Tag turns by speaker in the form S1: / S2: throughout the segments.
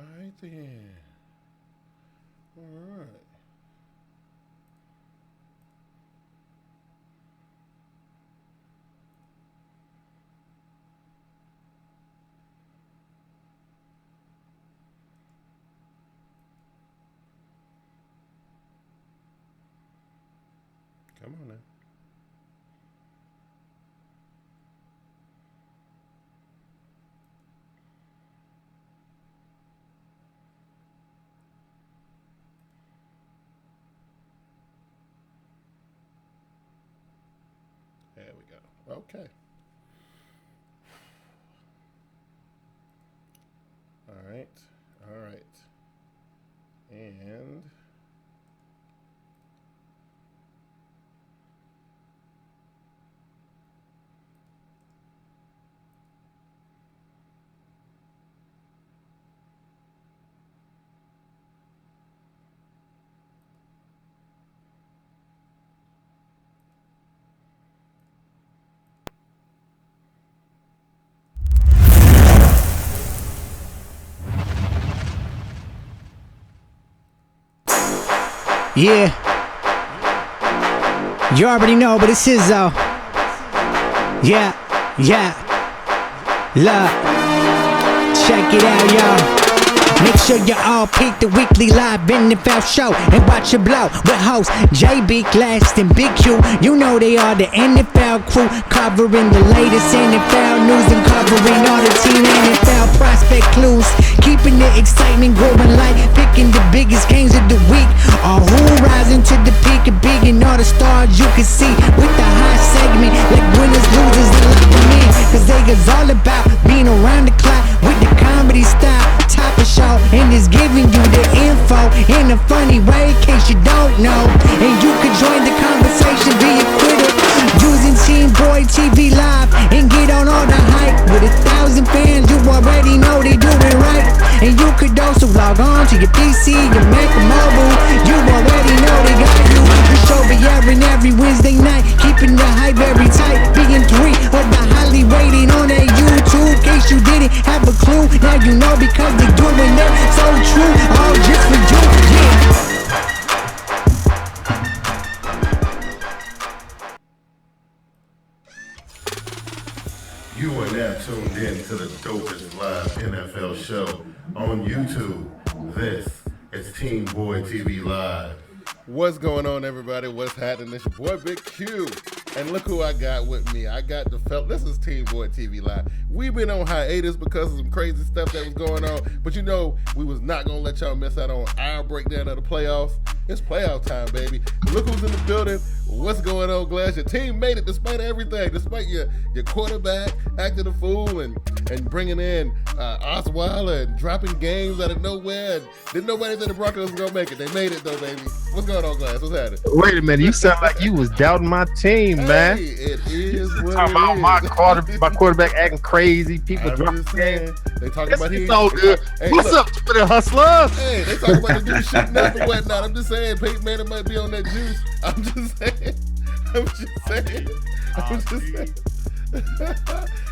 S1: All right then. All right. Come on now. There we go. Okay. All right. All right. And
S2: yeah. You already know, but it's his though. Yeah, yeah. Look, check it out, y'all. Make sure you all peek the weekly live NFL show and watch it blow with hosts JB, Glass, and Big Q. You know they are the NFL crew, covering the latest NFL news and covering all the team NFL prospect clues. Keeping the excitement growing light, picking the biggest games of the week. Or who rising to the peak of big and all the stars you can see. With the high segment, like winners, losers, and like the men. Cause they is all about being around the clock with the comedy style. Top of show, and it's giving you the info in a funny way in case you don't know. And you can join the conversation via Twitter using TeamBoydTV Live and get on all the hype. With 1,000 fans, you already know they do it right. And you could also log on to your PC, your Mac or mobile. You already know they got you. The show be airing every Wednesday night, keeping the hype very tight. Being 3 of the highly rated on that YouTube. In case you didn't have a clue, now you know because they doing it so true. All just for you, yeah.
S1: you are now tuned in to the dopest live NFL show on YouTube. This is TeamBoydTV Live. What's going on, everybody? What's happening? It's your boy Big Q. And look who I got with me. I got the fella. This is TeamBoydTV Live. We've been on hiatus because of some crazy stuff that was going on. But you know, we was not going to let y'all miss out on our breakdown of the playoffs. It's playoff time, baby. Look who's in the building. What's going on, Glass? Your team made it despite everything. Despite your quarterback acting a fool and bringing in Osweiler and dropping games out of nowhere. And didn't nobody think the Broncos was going to make it. They made it, though, baby. What's going on, Glass? What's happening?
S3: Wait a minute. You sound like you was doubting my team, man.
S1: Hey, it is what
S3: talking
S1: it
S3: about
S1: is.
S3: my quarterback acting crazy. People dropping games.
S1: They talking about
S3: It's all good.
S1: Hey,
S3: What's
S1: look,
S3: up, Twitter hustlers?
S1: Hey, they talking about the dude shooting up and whatnot. I'm just saying, Peyton Manning might be on that juice. I'm just saying.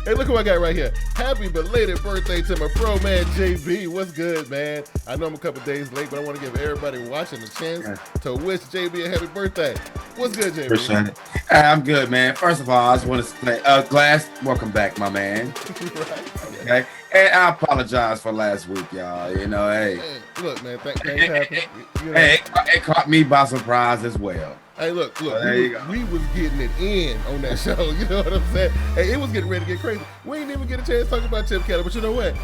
S1: Hey, look who I got right here. Happy belated birthday to my pro man, JB. What's good, man? I know I'm a couple days late, but I want to give everybody watching a chance to wish JB a happy birthday. What's good, JB?
S4: Appreciate it. I'm good, man. First of all, I just want to say, Glass, welcome back, my man.
S1: Right.
S4: Okay. And I apologize for last week, y'all. You know, hey
S1: look, man, things happen. You know.
S4: Hey, it caught me by surprise as well.
S1: Hey, look,
S4: there
S1: we was getting it in on that show. You know what I'm saying? Hey, it was getting ready to get crazy. We ain't even get a chance to talk about Chip Kelly, but you know what?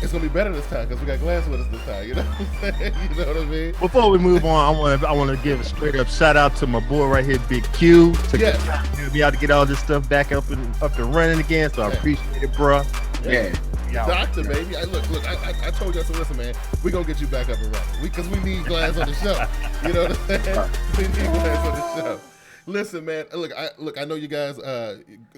S1: It's gonna be better this time because we got Glass with us this time. You know what I'm saying? You know what I mean?
S3: Before we move on, I want to give a straight up shout out to my boy right here, Big Q. To be able to get all this stuff back up and running again. So I appreciate it, bro.
S4: Yeah.
S1: Doctor, baby. I told you, I said, listen, man, we're going to get you back up and running. Because we need Glass on the show. You know what I'm saying? We need Glass on the show. Listen, man, look, I know you guys,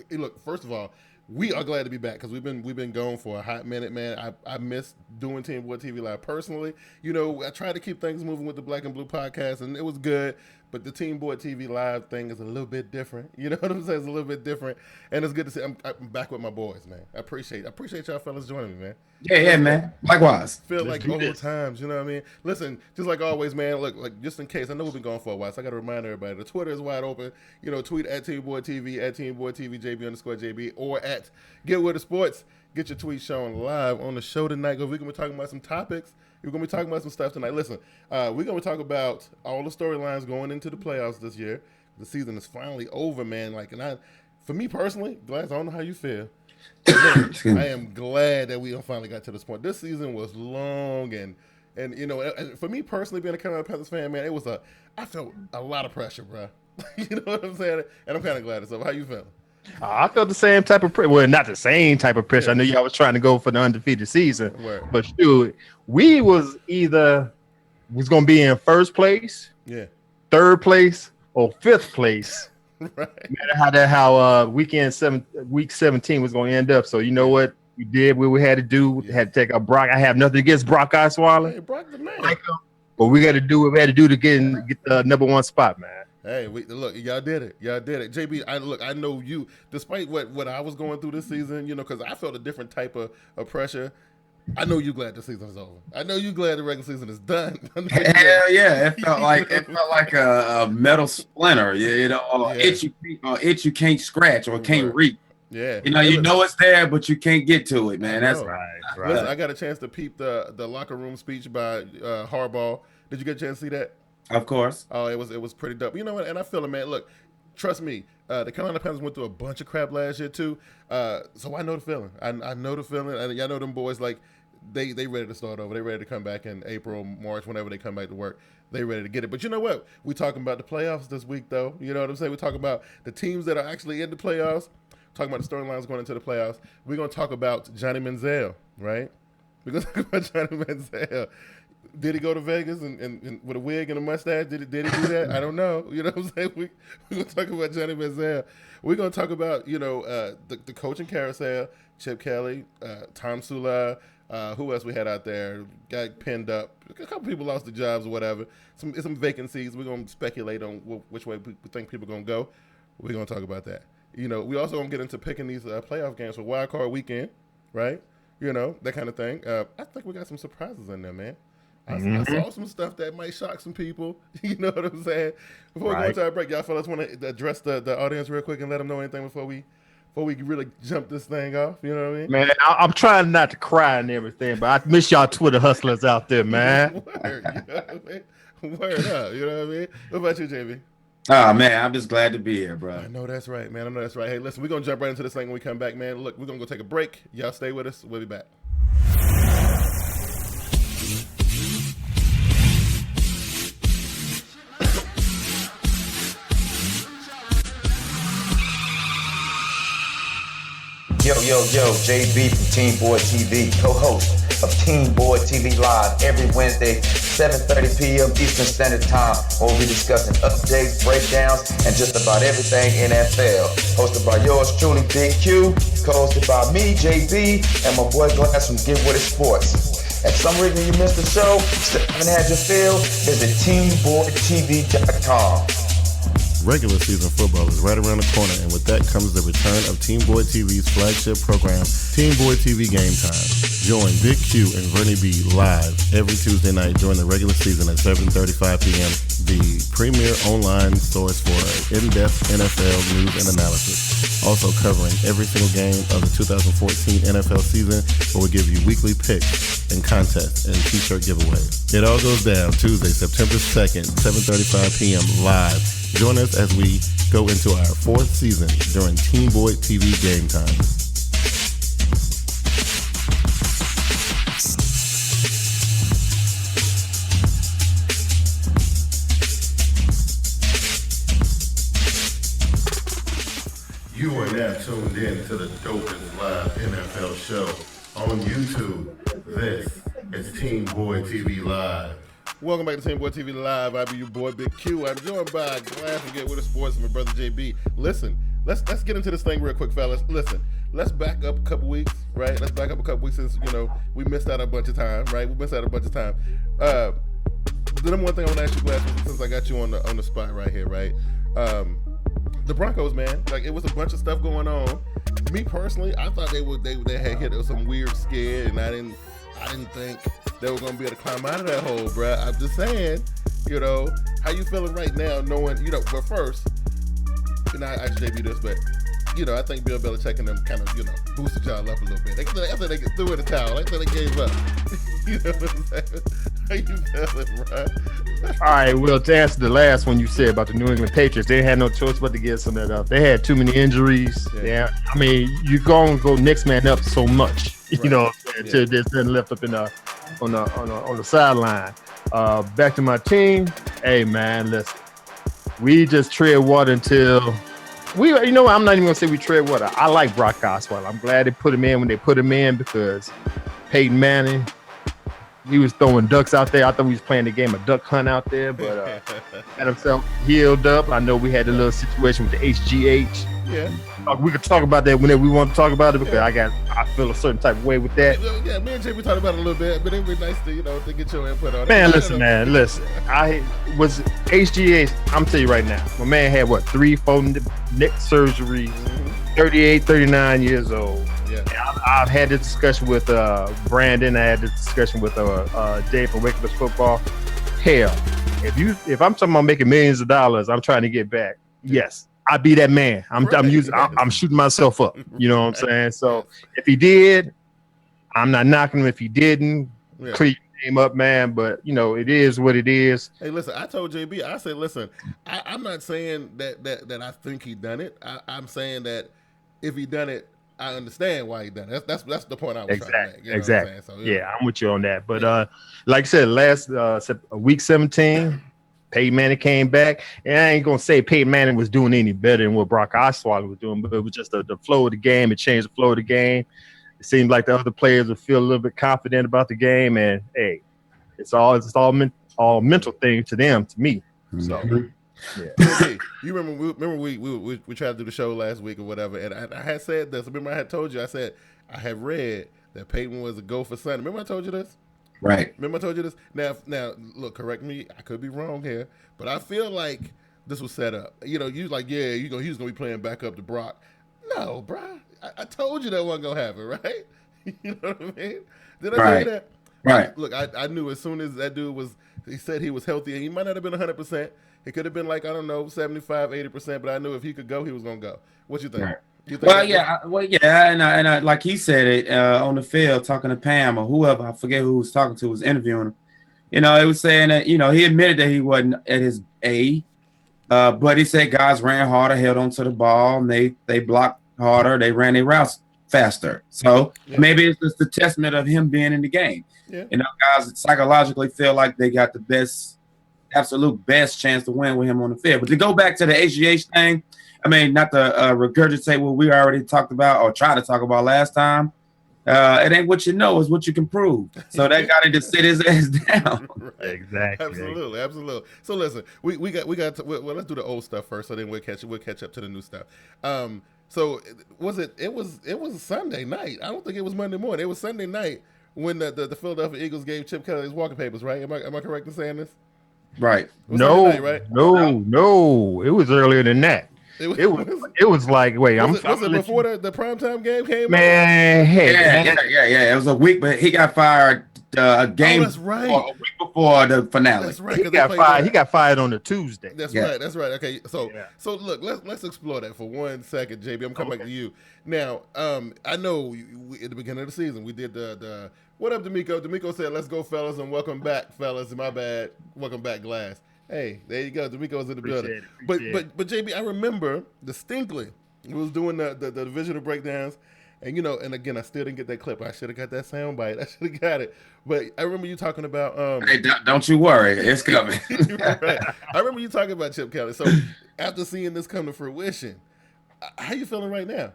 S1: look, first of all, We are glad to be back because we've been gone for a hot minute, man. I miss doing Team Boy TV Live personally. You know, I tried to keep things moving with the Black and Blue podcast, and it was good. But the Team Boy TV Live thing is a little bit different. You know what I'm saying? It's a little bit different, and it's good to see. I'm back with my boys, man. I appreciate y'all fellas joining me, man.
S4: Yeah, man. Likewise.
S1: Feel like old times, you know what I mean? Listen, just like always, man. Look, like just in case, I know we've been gone for a while, so I got to remind everybody: the Twitter is wide open. You know, tweet at TeamBoydTV, at TeamBoydTV, JB_JB, or at Get With The Sports. Get your tweets shown live on the show tonight. We're gonna be talking about some topics. We're going to be talking about some stuff tonight. Listen, we're going to talk about all the storylines going into the playoffs this year. The season is finally over, man. For me personally, Glass, I don't know how you feel. I am glad that we finally got to this point. This season was long, and you know, for me personally, being a Carolina Panthers fan, man, I felt a lot of pressure, bro. You know what I'm saying? And I'm kind of glad it's over. How you feeling?
S3: I felt the same type of pressure. Well, not the same type of pressure. Yeah. I knew y'all was trying to go for the undefeated season. Right. But shoot, we was either going to be in first place, third place, or fifth place. Right. No matter how week 17 was going to end up. So you know what we did? What we had to do? We had to take out Brock. I have nothing against Brock Osweiler.
S1: Hey, Brock the man.
S3: But we got to do what we had to do to get the number one spot, man.
S1: Hey, look, y'all did it. JB, I know you, despite what I was going through this season, you know, because I felt a different type of pressure. I know you glad the season is over. I know you glad the regular season is done.
S4: Hell yeah. It felt like a metal splinter, you know, itch you can't scratch or can't reach.
S1: Yeah.
S4: You know it's there, but you can't get to it, man. That's
S3: right.
S1: Listen, I got a chance to peep the locker room speech by Harbaugh. Did you get a chance to see that?
S4: Of course.
S1: Oh, it was pretty dope. You know what? And I feel it, man. Look, trust me. The Carolina Panthers went through a bunch of crap last year too. So I know the feeling. I know the feeling. And y'all know them boys, like they ready to start over. They ready to come back in April, March, whenever they come back to work. They ready to get it. But you know what? We talking about the playoffs this week, though. You know what I'm saying? We talking about the teams that are actually in the playoffs. Talking about the storylines going into the playoffs. We're gonna talk about Johnny Manziel, right? We're gonna talk about Johnny Manziel. Did he go to Vegas and with a wig and a mustache? Did he do that? I don't know. You know what I'm saying? We're going to talk about Johnny Manziel. We're going to talk about, you know, the coaching carousel, Chip Kelly, Tomsula, who else we had out there? Got pinned up. A couple people lost their jobs or whatever. Some vacancies. We're going to speculate on which way we think people are going to go. We're going to talk about that. You know, we also going to get into picking these playoff games for Wildcard Weekend, right? You know, that kind of thing. I think we got some surprises in there, man. I saw some stuff that might shock some people. You know what I'm saying? Before we go into our break, y'all fellas want to address the audience real quick and let them know anything before we really jump this thing off. You know what I mean?
S3: Man, I'm trying not to cry and everything, but I miss y'all Twitter hustlers out there, man.
S1: Word, you know what I mean? Word up, you know what I mean? What about you, JB?
S4: Oh, man, I'm just glad to be here, bro.
S1: I know that's right, man. I know that's right. Hey, listen, we're going to jump right into this thing when we come back, man. Look, we're going to go take a break. Y'all stay with us. We'll be back.
S5: Yo, JB from TeamBoydTV, co-host of TeamBoydTV Live every Wednesday, 7:30 p.m. Eastern Standard Time, where we'll be discussing updates, breakdowns, and just about everything NFL. Hosted by yours truly, Big Q, co-hosted by me, JB, and my boy Glass from Get With It Sports. If some reason you missed the show, still haven't had your fill, visit TeamBoydTV.com.
S1: Regular season football is right around the corner, and with that comes the return of Team Boyd TV's flagship program, Team Boyd TV Game Time. Join Big Q and Vernie B live every Tuesday night during the regular season at 7:35 p.m., the premier online source for in-depth NFL news and analysis. Also covering every single game of the 2014 NFL season, where we give you weekly picks and contests and t-shirt giveaways. It all goes down Tuesday, September 2nd, 7:35 p.m. live. Join us as we go into our fourth season during Team Boyd TV Game Time. You are now tuned in to the dopest live NFL show on YouTube. This is Team Boyd TV Live. Welcome back to Team Boyd TV Live. I be your boy Big Q. I'm joined by Glass and Get With It Sports and my brother JB. Listen, let's get into this thing real quick, fellas. Listen, let's back up a couple weeks, right? Let's back up a couple weeks since we missed out a bunch of time, right? We missed out a bunch of time. The number one thing I want to ask you, Glass, since I got you on the spot right here, right? The Broncos, man, like it was a bunch of stuff going on. Me personally, I thought they had hit some weird skid, and I didn't think they were gonna be able to climb out of that hole, bruh. I'm just saying, how you feeling right now, knowing, but first, I asked JB this, but I think Bill Belichick and them kind of, boosted y'all up a little bit. I think they threw in the towel. I think they gave up. You know what I'm saying? How you feeling, bro?
S3: All right, well, to answer the last one you said about the New England Patriots, they had no choice but to get some of that up. They had too many injuries. Yeah. I mean, you're going to go next man up so much, to just then left up on the sideline. Back to my team. Hey, man, listen. We just tread water until I'm not even gonna say we tread water. I like Brock Osweiler. I'm glad they put him in when they put him in because Peyton Manning, he was throwing ducks out there. I thought we was playing the game of duck hunt out there, but had himself healed up. I know we had a little situation with the HGH.
S1: Yeah.
S3: We could talk about that whenever we want to talk about it because I feel a certain type of way with that.
S1: Yeah, me and Jay, we talked about it a little bit, but it would be nice to get your input on it.
S3: Man, listen. I was HGH. I'm telling you right now, my man had 3-4 neck surgeries, 38, 39 years old.
S1: Yeah.
S3: I've had this discussion with Brandon. I had this discussion with Dave from Wake Up Football. Hell, if I'm talking about making millions of dollars, I'm trying to get back. Yes. I'd be that man. I'm shooting myself up. You know what I'm saying? So if he did, I'm not knocking him. If he didn't, clean your name up, man. But it is what it is.
S1: Hey, listen, I told JB, I said, listen, I'm not saying that I think he done it. I'm saying that if he done it, I understand why he done it. That's the point I was trying to make.
S3: Exactly. So, I'm with you on that. But like I said, last week 17. Peyton Manning came back, and I ain't gonna say Peyton Manning was doing any better than what Brock Osweiler was doing, but it was just the flow of the game. It changed the flow of the game. It seemed like the other players would feel a little bit confident about the game, and hey, it's all mental thing to them, to me. So,
S1: yeah. You remember we tried to do the show last week or whatever, and I had said this. Remember I had told you, I said I had read that Peyton was a go for Sunday. Remember I told you this?
S4: Right.
S1: Remember I told you this? Now, look, correct me. I could be wrong here, but I feel like this was set up. You was like, he was gonna be playing back up to Brock. No, bro. I told you that wasn't gonna happen, right? You know what I mean? Did I tell you that?
S4: Right.
S1: Look, I knew as soon as that dude he said he was healthy, and he might not have been 100%. He could have been like, I don't know, 75, 80%, but I knew if he could go, he was gonna go. What you think?
S4: Right. And I like he said it on the field talking to Pam or whoever, I forget who was talking to, was interviewing him. It was saying that he admitted that he wasn't at his A, but he said guys ran harder, held onto the ball, and they blocked harder, they ran their routes faster. So maybe it's just the testament of him being in the game. Yeah. Guys psychologically feel like they got the absolute best chance to win with him on the field. But to go back to the HGH thing. I mean, not to regurgitate what we already talked about or tried to talk about last time. It ain't what you know, it's what you can prove. So that guy need to sit his ass down.
S1: Right.
S3: Exactly.
S1: Absolutely. So listen, we got to, well, let's do the old stuff first, so then we'll catch up to the new stuff. So it was Sunday night. I don't think it was Monday morning. It was Sunday night when the Philadelphia Eagles gave Chip Kelly his walking papers, right? Am I correct in saying this?
S4: Right.
S3: No,
S1: night, right?
S3: No. It was earlier than that. It was like, wait, was it before the primetime game came? Man,
S4: yeah. It was a week, but he got fired a game.
S1: That's right.
S4: A week before the finale.
S1: That's right.
S3: He got fired on the Tuesday.
S1: That's right. Okay, so look, let's explore that for 1 second, JB. I'm coming back to you now. I know at the beginning of the season we did the what up, D'Amico? D'Amico said, "Let's go, fellas, and welcome back, fellas." My bad. Welcome back, Glass. Hey, there you go. D'Amico's in the building. But JB, I remember distinctly. He was doing the divisional breakdowns, and and again, I still didn't get that clip. I should have got that sound bite. I should have got it. But I remember you talking about.
S4: Hey, don't you worry, it's coming.
S1: Right. I remember you talking about Chip Kelly. So after seeing this come to fruition, how you feeling right now?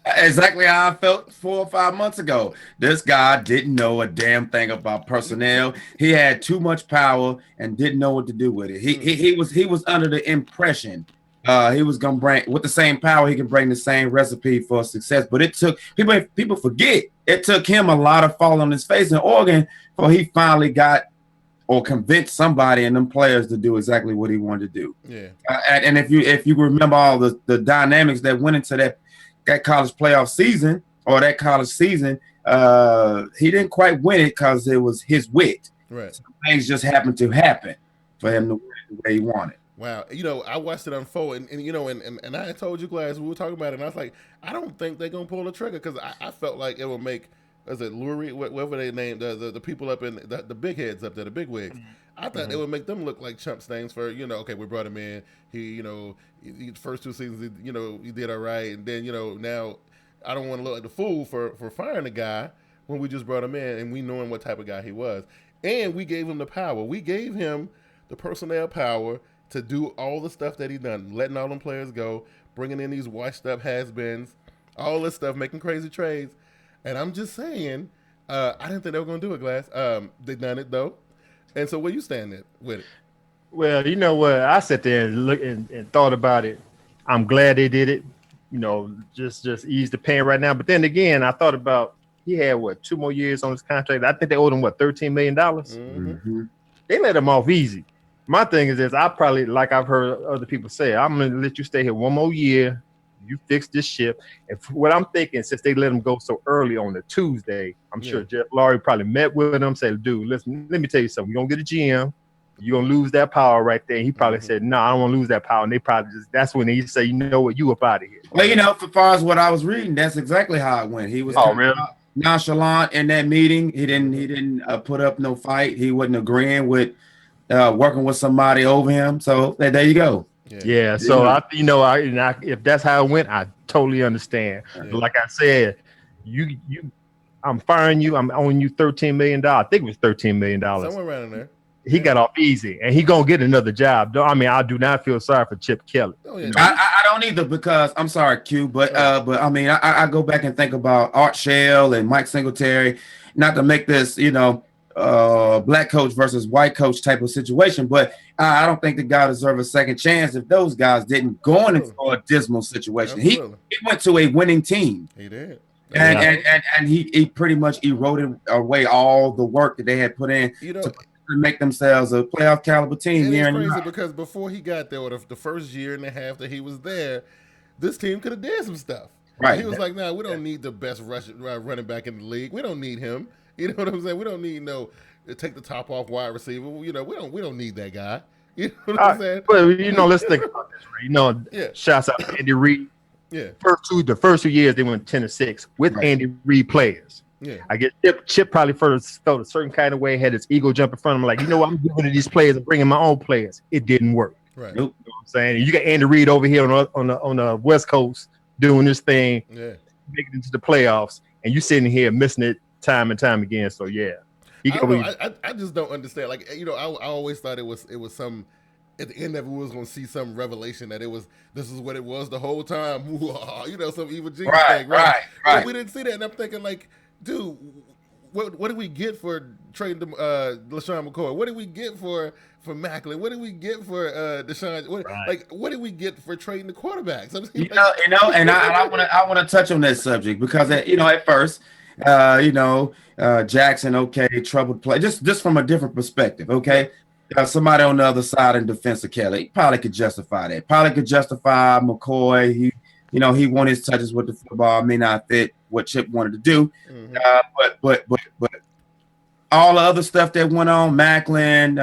S4: Exactly how I felt 4 or 5 months ago. This guy didn't know a damn thing about personnel. He had too much power and didn't know what to do with it. He was under the impression He was gonna bring with the same power. He can bring the same recipe for success. But it took people forget it took him a lot of fall on his face in Oregon before he finally got or convinced somebody and them players to do exactly what he wanted to do.
S1: Yeah.
S4: And if you remember all the dynamics that went into that college playoff season or that college season, he didn't quite win it because it was his wit.
S1: Right.
S4: So things just happened to happen for him to win the way he wanted.
S1: Wow. I watched it unfold, and I had told you guys, we were talking about it, and I was like, I don't think they're going to pull the trigger because I felt like it would make, was it Lurie, whatever they named, the people up in, the big heads up there, the big wigs. I thought it would make them look like chump stains for, okay, we brought him in. He, he first 2 seasons, he did all right. And then, now I don't want to look like the fool for firing the guy when we just brought him in and we knowing what type of guy he was. And we gave him the power. We gave him the personnel power to do all the stuff that he done, letting all them players go, bringing in these washed up has-beens, all this stuff, making crazy trades. And I'm just saying, I didn't think they were going to do it, Glass. They done it, though. And so where you stand with it?
S3: Well, you know what? I sat there and looked and thought about it. I'm glad they did it. Just ease the pain right now. But then again, I thought about he had, 2 more years on his contract. I think they owed him, $13 million?
S1: Mm-hmm.
S3: They let him off easy. My thing is this, I probably, like I've heard other people say, I'm going to let you stay here 1 more year. You fix this ship. And what I'm thinking, since they let him go so early on the Tuesday, I'm sure Jeff Lurie probably met with him, said, dude, listen, let me tell you something. You're going to get a GM. You're going to lose that power right there. And he probably said, no, I don't want to lose that power. And they probably that's when he say, you know what, you up out of here.
S4: Well, for far as what I was reading, that's exactly how it went. He was
S3: really?
S4: nonchalant in that meeting. He didn't put up no fight. He wasn't agreeing with working with somebody over him. So there you go.
S3: Yeah. So I if that's how it went, I totally understand. Yeah. But like I said, I'm firing you. I'm owing you $13 million. I think it was $13 million.
S1: Somewhere around in there.
S3: He got off easy, and he gonna get another job. I mean, I do not feel sorry for Chip Kelly.
S1: Oh, yeah.
S4: I don't either because I'm sorry, Q, but I mean, I go back and think about Art Shell and Mike Singletary, not to make this, black coach versus white coach type of situation, but I don't think the guy deserves a second chance if those guys didn't go into a dismal situation. He went to a winning team.
S1: He did.
S4: And he pretty much eroded away all the work that they had put in to make themselves a playoff caliber team.
S1: It's crazy because before he got there, or the first year and a half that he was there, this team could have did some stuff.
S4: Right.
S1: He was like, "No, we don't need the best running back in the league. We don't need him. You know what I'm saying? We don't need take the top off wide receiver. We don't need that guy. You know what I'm saying?"
S3: But let's think about this, right? Shouts out to Andy Reid.
S1: Yeah.
S3: The first 2 years they went 10-6 with Andy Reid players. Yeah. I guess Chip probably first felt a certain kind of way, had his ego jump in front of him, like, what, I'm giving to these players and bringing my own players. It didn't work.
S1: Right.
S3: You know what I'm saying? And you got Andy Reid over here on the West Coast doing this thing, making it into the playoffs, and you sitting here missing it time and time again. So
S1: I just don't understand. Like, I always thought it was some. At the end of it, we was going to see some revelation that this is what it was the whole time. Some evil genius thing, right? But we didn't see that, and I'm thinking, like, dude, what did we get for trading LaShawn McCoy? What did we get for Macklin? What did we get for Deshaun? What did we get for trading the quarterbacks?
S4: And I want to touch on that subject because at first, Jackson, troubled play, just from a different perspective, okay. Somebody on the other side in defense of Kelly probably could justify that. Probably could justify McCoy. He won his touches with the football. May not fit what Chip wanted to do. Mm-hmm. But all the other stuff that went on, Macklin,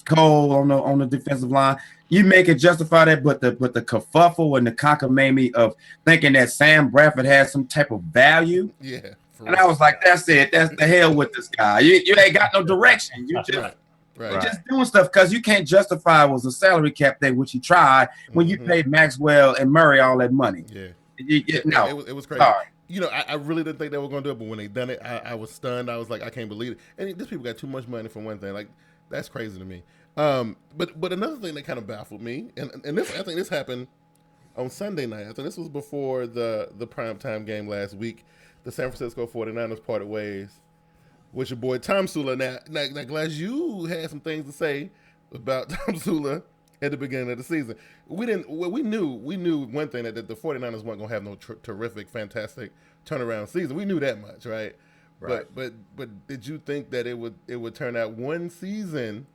S4: Cole on the defensive line, you make it justify that. But the kerfuffle and the cockamamie of thinking that Sam Bradford has some type of value.
S1: Yeah.
S4: And I was like, that's it. That's the hell with this guy. You ain't got no direction. You just. Right. You're just doing stuff because you can't justify it was a salary cap thing, which you tried when you paid Maxwell and Murray all that money.
S1: Yeah.
S4: It
S1: was crazy. Sorry. I really didn't think they were going to do it, but when they done it, I was stunned. I was like, I can't believe it. And these people got too much money for one thing. Like, that's crazy to me. But another thing that kind of baffled me, and this, I think this happened on Sunday night. I think this was before the primetime game last week. The San Francisco 49ers parted ways with your boy Tomsula. Now, Glass, you had some things to say about Tomsula at the beginning of the season. We knew one thing, that the 49ers weren't going to have no terrific, fantastic turnaround season. We knew that much, right? But did you think that it would turn out one season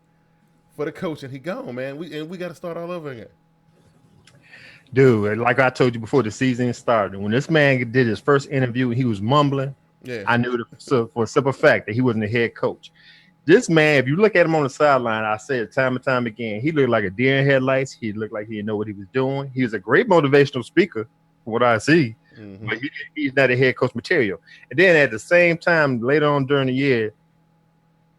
S1: for the coach and he gone, man? We got to start all over again.
S3: Dude, like I told you before the season started, when this man did his first interview and he was mumbling, I knew for a simple fact that he wasn't a head coach. This man, if you look at him on the sideline, I said time and time again, he looked like a deer in headlights. He looked like he didn't know what he was doing. He was a great motivational speaker, from what I see, but he's not a head coach material. And then at the same time, later on during the year,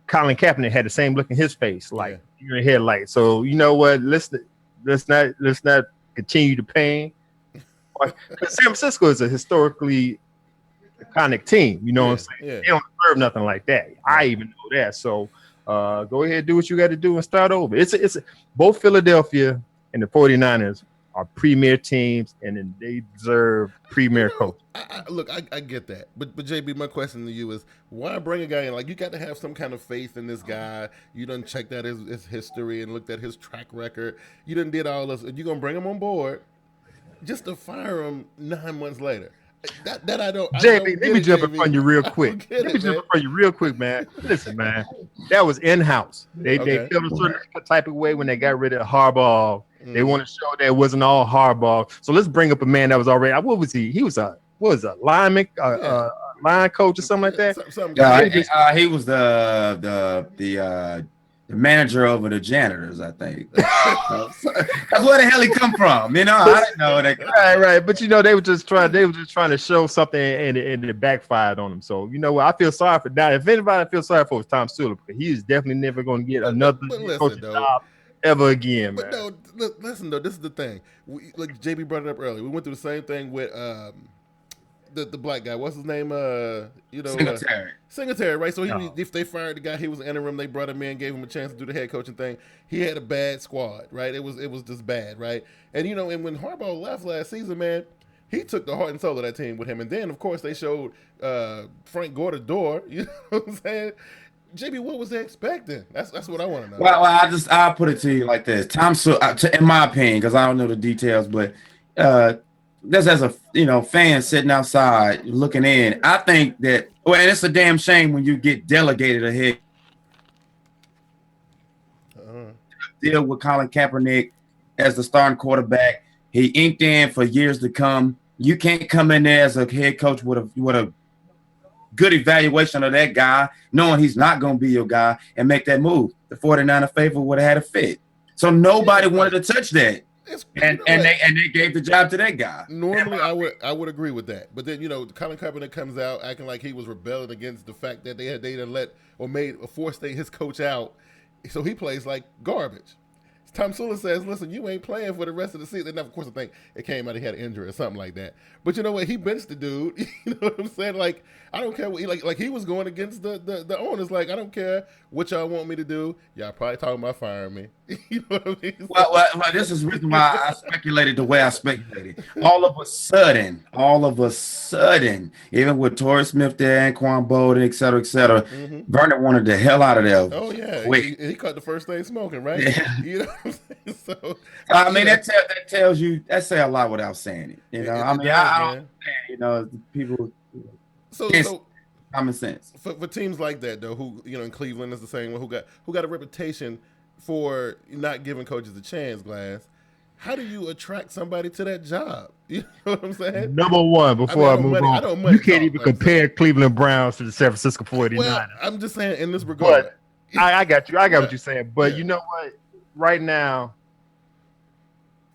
S3: Colin Kaepernick had the same look in his face, like deer in headlights. So you know what? Let's not continue the pain. Because San Francisco is a historically iconic team, you know what I'm saying? Yeah. They don't deserve nothing like that. I even know that. So go ahead, do what you got to do and start over. It's both Philadelphia and the 49ers are premier teams, and they deserve premier coach.
S1: I get that. But JB, my question to you is, why bring a guy in? Like, you got to have some kind of faith in this guy. You done checked out his history and looked at his track record. You done did all this. You're going to bring him on board just to fire him 9 months later. That I don't.
S3: JB, let me jump in front of you real quick. Man. Listen, man, that was in-house. They felt a certain type of way when they got rid of Harbaugh. They want to show that it wasn't all Harbaugh. So let's bring up a man that was already. What was he? He was a lineman, line coach or something like that.
S4: He was the manager over the janitors, I think. That's where the hell he come from. You know, I didn't know that.
S3: Right. But you know, they were just trying to show something, and it backfired on them. So you know what? I feel sorry for that. If anybody feels sorry for, it's Tomsula, because he is definitely never going to get another coaching job ever again, man.
S1: But no, listen though. This is the thing. Like JB brought it up earlier. We went through the same thing with the black guy. What's his name? Singletary, right? So if they fired the guy, he was interim. They brought him in, gave him a chance to do the head coaching thing. He had a bad squad, right? It was just bad, right? And you know, and when Harbaugh left last season, man, he took the heart and soul of that team with him. And then, of course, they showed Frank Gore the door. You know what I'm saying? JB, what was they expecting? That's what I want to know.
S4: Well, I'll put it to you like this. In my opinion, because I don't know the details, but just as a fan sitting outside looking in, I think that, and it's a damn shame when you get delegated ahead. Deal with Colin Kaepernick as the starting quarterback. He inked in for years to come. You can't come in there as a head coach with a good evaluation of that guy, knowing he's not going to be your guy, and make that move. The 49er faithful would have had a fit. So nobody wanted to touch that. And they gave the job to that guy.
S1: Normally, I would agree with that, but then Colin Kaepernick comes out acting like he was rebelling against the fact that they forced his coach out, so he plays like garbage. Tomsula says, "Listen, you ain't playing for the rest of the season." And of course, I think it came out he had an injury or something like that. But you know what? He benched the dude. You know what I'm saying? Like, I don't care what he was going against the owners. Like, I don't care what y'all want me to do. Y'all probably talking about firing me. You know what I mean?
S4: Well, this is the reason why I speculated the way I speculated. All of a sudden, even with Torrey Smith there, Anquan Bolden, et cetera, Vernon wanted the hell out of there.
S1: Oh yeah, he caught the first thing smoking, right?
S4: Yeah.
S1: You know what I'm saying? So
S4: I mean, that tells you, that say a lot without saying it. You know, I don't understand, people. So common sense
S1: for teams like that though, who in Cleveland is the same one, who got a reputation for not giving coaches a chance. Glass, how do you attract somebody to that job? You know what I'm saying?
S3: Number one, before I move on, you can't even compare Cleveland Browns to the San Francisco 49ers.
S1: Well, I'm just saying in this regard.
S3: But I got you. I got what you're saying. But you know what? Right now,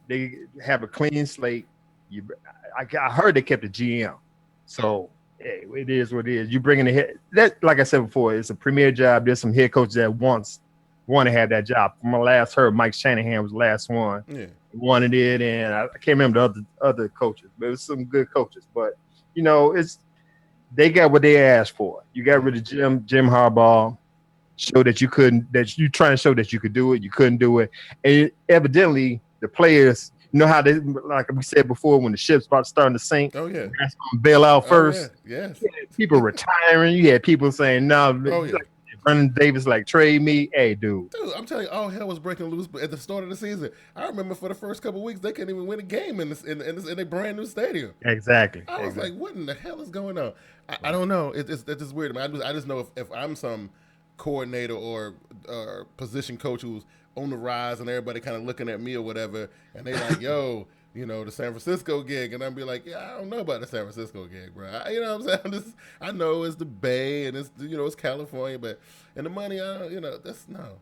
S3: they have a clean slate. I heard they kept the GM. So hey, it is what it is. You bring in the head. That, like I said before, it's a premier job. There's some head coaches that want to have that job. From my last heard, Mike Shanahan was the last one. Yeah. Wanted it, and I can't remember the other coaches, but it was some good coaches. But they got what they asked for. You got rid of Jim Harbaugh, show that you couldn't, that you trying to show that you could do it, you couldn't do it, and evidently the players. You know how they, like we said before, when the ship's starting to sink, that's going to bail out first.
S1: Yes.
S3: People retiring. You had people saying, "No, if Vernon Davis like trade me. Hey, dude,
S1: I'm telling you, all hell was breaking loose at the start of the season. I remember for the first couple of weeks they couldn't even win a game in a brand new stadium.
S3: Exactly.
S1: I was like, what in the hell is going on? I don't know. It's just weird. I just know if I'm some coordinator or position coach who's on the rise and everybody kind of looking at me or whatever, and they like, yo, the San Francisco gig, and I'd be like, yeah, I don't know about the San Francisco gig, bro. You know what I'm saying? I know it's the Bay and it's it's California, but and the money, that's no.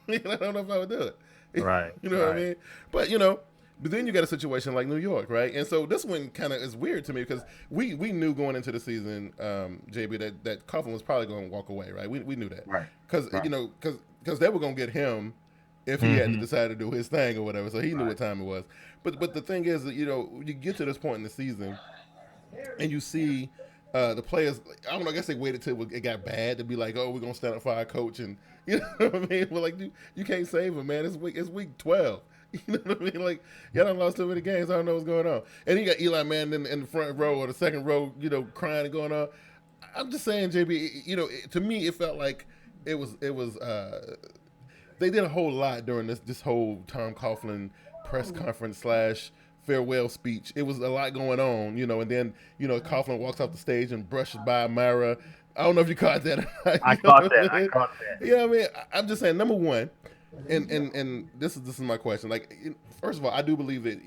S1: I don't know if I would do it.
S3: Right.
S1: What I mean? But but then you got a situation like New York, right? And so this one kind of is weird to me because we knew going into the season, JB, that Coughlin was probably going to walk away, right? We knew that,
S4: right?
S1: Because because they were going to get him if he had to decide to do his thing or whatever. So he knew what time it was. But the thing is that you get to this point in the season, and you see the players. I don't know. I guess they waited till it got bad to be like, oh, we're gonna stand up for our coach, and you know what I mean. But like, you can't save him, man. It's week 12. You know what I mean? Like, y'all done lost too many games. I don't know what's going on. And you got Eli Manning in the front row or the second row, crying and going on. I'm just saying, JB, to me, it felt like it was they did a whole lot during this whole Tom Coughlin press conference / farewell speech. It was a lot going on, and then, Coughlin walks off the stage and brushes by Myra. I don't know if you caught that.
S3: I caught that.
S1: You know what I mean? I'm just saying, number one, and this is my question. Like, first of all, I do believe that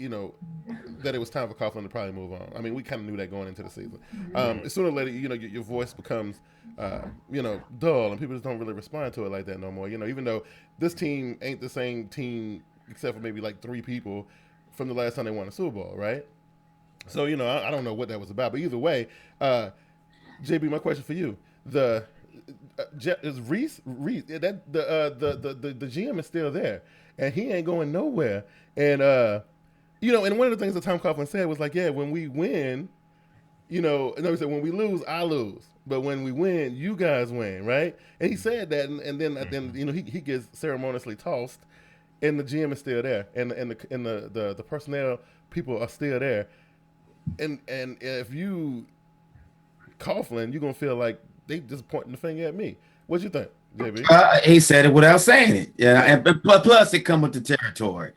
S1: that it was time for Coughlin to probably move on. I mean, we kind of knew that going into the season. Sooner or later, your voice becomes dull, and people just don't really respond to it like that no more. Even though this team ain't the same team except for maybe like 3 people from the last time they won a Super Bowl, right? So I don't know what that was about, but either way, JB, my question for you: is Reese that the GM is still there and he ain't going nowhere, and and one of the things that Tom Coughlin said was like, yeah, when we win, he said when we lose, I lose, but when we win, you guys win, right? And he said that, and then he gets ceremoniously tossed, and the GM is still there, and the personnel people are still there, and if you Coughlin, you're gonna feel like they just pointing the finger at me. What you think, JB?
S4: He said it without saying it. Yeah, and plus it come with the territory.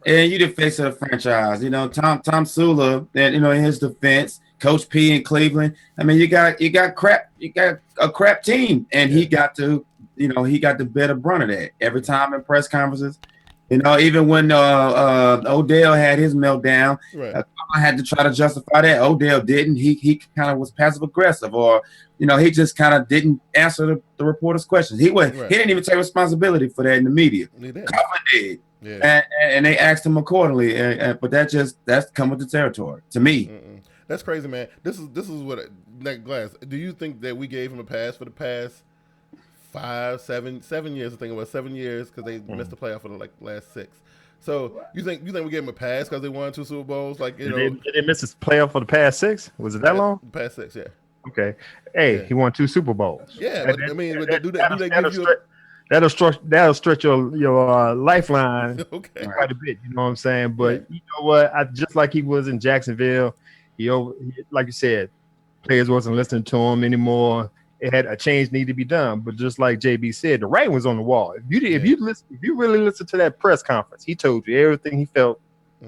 S4: And you the face of the franchise. Tomsula, and in his defense, Coach P in Cleveland. I mean, you got a crap team, and he got the better brunt of that every time in press conferences. Even when Odell had his meltdown, right. I had to try to justify that. Odell didn't. He kind of was passive aggressive, or he just kind of didn't answer the reporters' questions. He didn't even take responsibility for that in the media. Coughlin did, yeah. And they asked him accordingly. But that's come with the territory to me.
S1: That's crazy, man. This is what Nick Glass. Do you think that we gave him a pass for the past 7 years? I think it was 7 years because they missed the playoff for the last 6. So you think we gave him a pass because they won 2 Super Bowls? Like
S3: did they miss his playoff for the past 6? Was it that long?
S1: Past 6, yeah.
S3: Okay. Hey, he won 2 Super Bowls.
S1: Yeah, but I mean, do they give you?
S3: That'll stretch your lifeline quite a bit. You know what I'm saying? But you know what? Just like he was in Jacksonville, like you said, players wasn't listening to him anymore. It had a change need to be done, but just like JB said, the writing was on the wall. If you really listen to that press conference, he told you everything he felt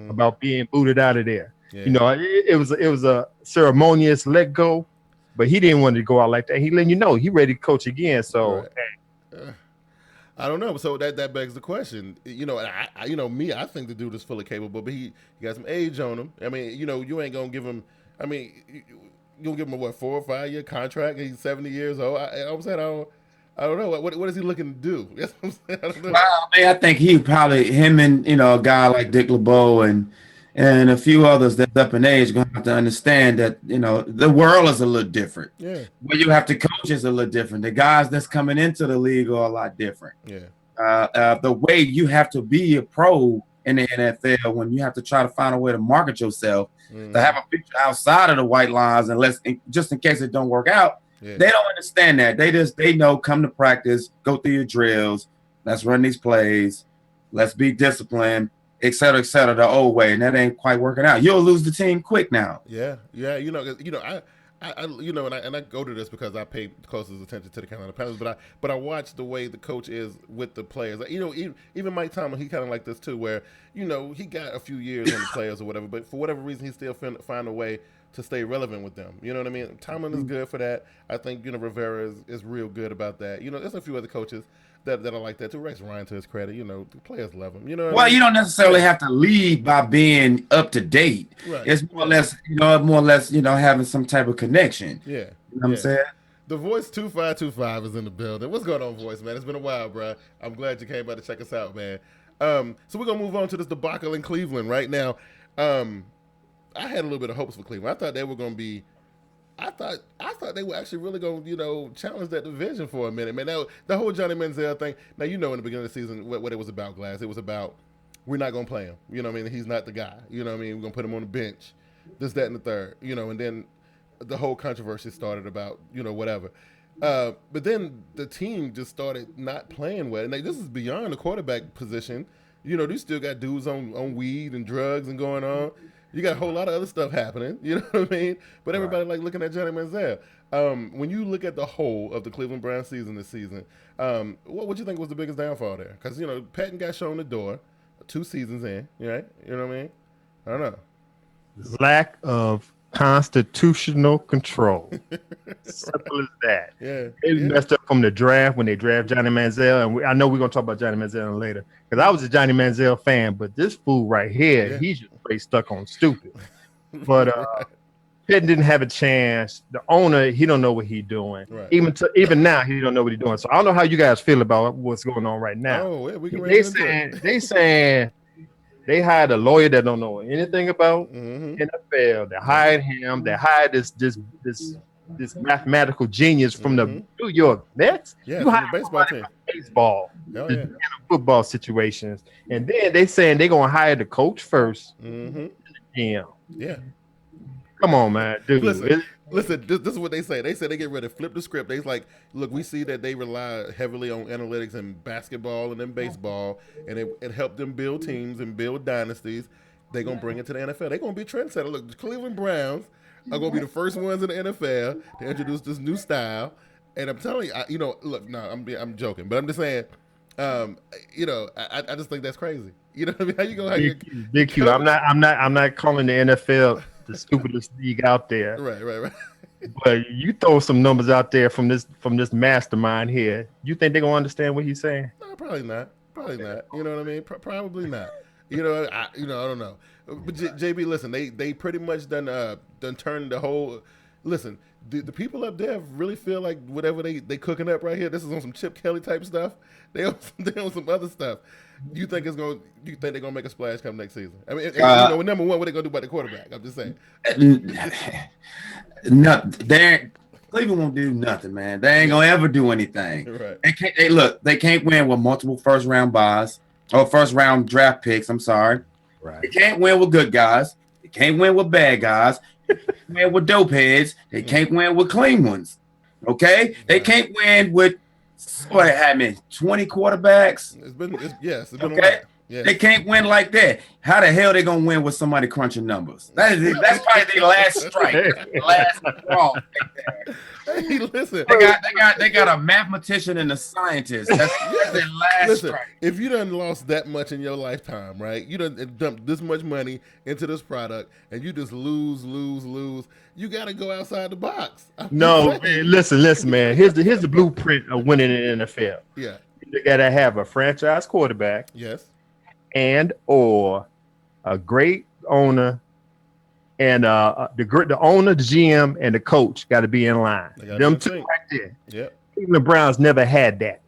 S3: about being booted out of there. Yeah. It was a ceremonious let go, but he didn't want to go out like that. He letting you know he ready to coach again. So
S1: I don't know. So that begs the question. I think the dude is fully capable, but he got some age on him. I mean, you ain't gonna give him. I mean. You'll give him a 4 or 5 year contract. And he's 70 years old. I'm saying I don't know. What is he looking to do? I don't know.
S4: Well, I think him and a guy like Dick LeBeau and a few others that's up in age going to have to understand that the world is a little different. Yeah. Where you have to coach is a little different. The guys that's coming into the league are a lot different. Yeah. The way you have to be a pro in the NFL when you have to try to find a way to market yourself. To have a picture outside of the white lines, just in case it don't work out, they don't understand that. They know come to practice, go through your drills, let's run these plays, let's be disciplined, et cetera, the old way, and that ain't quite working out. You'll lose the team quick now.
S1: Yeah. and I go to this because I pay closest attention to the Carolina Panthers, but I watch the way the coach is with the players. Like, even Mike Tomlin, he kind of like this too, where he got a few years on the players or whatever, but for whatever reason, he still find a way to stay relevant with them. You know what I mean? Tomlin is good for that. I think Rivera is real good about that. There's a few other coaches that are like that too. Rex Ryan, to his credit, the players love him. Well,
S4: I mean? You don't necessarily have to lead by being up to date.
S1: Right.
S4: It's more or less, having some type of connection.
S1: Yeah.
S4: You know what I'm saying?
S1: The Voice 2525 is in the building. What's going on, Voice, man? It's been a while, bro. I'm glad you came by to check us out, man. So we're gonna move on to this debacle in Cleveland right now. I had a little bit of hopes for Cleveland. I thought they were gonna be. I thought they were actually really going to, challenge that division for a minute, man. The whole Johnny Manziel thing. Now, in the beginning of the season, what it was about, Glass. It was about, we're not going to play him. You know what I mean? He's not the guy. You know what I mean? We're going to put him on the bench. This, that, and the third. And then the whole controversy started about, whatever. But then the team just started not playing well. And this is beyond the quarterback position. They still got dudes on weed and drugs and going on. You got a whole lot of other stuff happening, you know what I mean? But everybody like looking at Johnny Manziel. When you look at the whole of the Cleveland Browns season this season, what would you think was the biggest downfall there? Because, Patton got shown the door 2 seasons in, right? You know what I mean? I don't know.
S3: Lack of constitutional control. Simple as that.
S1: Yeah.
S3: They messed up from the draft when they draft Johnny Manziel. And I know we're going to talk about Johnny Manziel later. Because I was a Johnny Manziel fan, but this fool right here, he's just straight stuck on stupid. But Pitt didn't have a chance. The owner, he don't know what he's doing. Right. Even now, he don't know what he's doing. So I don't know how you guys feel about what's going on right now.
S1: Oh, yeah, we can
S3: they saying they hired a lawyer that don't know anything about NFL. They hired him. They hired this mathematical genius from the New York Mets.
S1: Yeah, from the baseball team.
S3: Baseball, football situations, and then they saying they're gonna hire the coach first. Yeah. Come on, man. Dude.
S1: Listen. This is what they say. They say they get ready to flip the script. They like, look, we see that they rely heavily on analytics in basketball and in baseball, and it helped them build teams and build dynasties. They're gonna bring it to the NFL. They're gonna be trendsetter. Look, the Cleveland Browns are gonna be the first ones in the NFL to introduce this new style. And I'm telling you, look, no, I'm joking, but I'm just saying, I just think that's crazy. You know what I mean? How you gonna
S3: Big Q? I'm not calling the NFL the stupidest league out there.
S1: Right.
S3: But you throw some numbers out there from this mastermind here. You think they're gonna understand what he's saying?
S1: No, probably not. You know what I mean? Probably not. I don't know. But JB, listen, they pretty much done turned the whole. Listen, the people up there really feel like whatever they cooking up right here. This is on some Chip Kelly type stuff. They on some other stuff. Do you think they're gonna make a splash come next season? I mean, number one, what they gonna do about the quarterback? I'm just saying.
S4: No, Cleveland won't do nothing, man. They ain't gonna ever do anything.
S1: Right.
S4: They can't win with multiple first round buys or first round draft picks. I'm sorry.
S3: Right.
S4: They can't win with good guys. They can't win with bad guys. They can't win with dope heads. They can't win with clean ones. Okay? They can't win with 20 quarterbacks.
S1: It's been a while. Yes.
S4: They can't win like that. How the hell they gonna win with somebody crunching numbers? That's probably their last strike, last straw.
S1: Hey, listen.
S4: They got a mathematician and a scientist. That's their last strike.
S1: If you done lost that much in your lifetime, right? You done dumped this much money into this product, and you just lose. You got to go outside the box.
S3: No, man, listen, man. Here's the blueprint of winning in the NFL.
S1: Yeah,
S3: you got to have a franchise quarterback.
S1: Yes.
S3: And or a great owner, and the owner, the GM, and the coach got to be in line. Them two right there.
S1: Yep.
S3: Cleveland Browns never had that.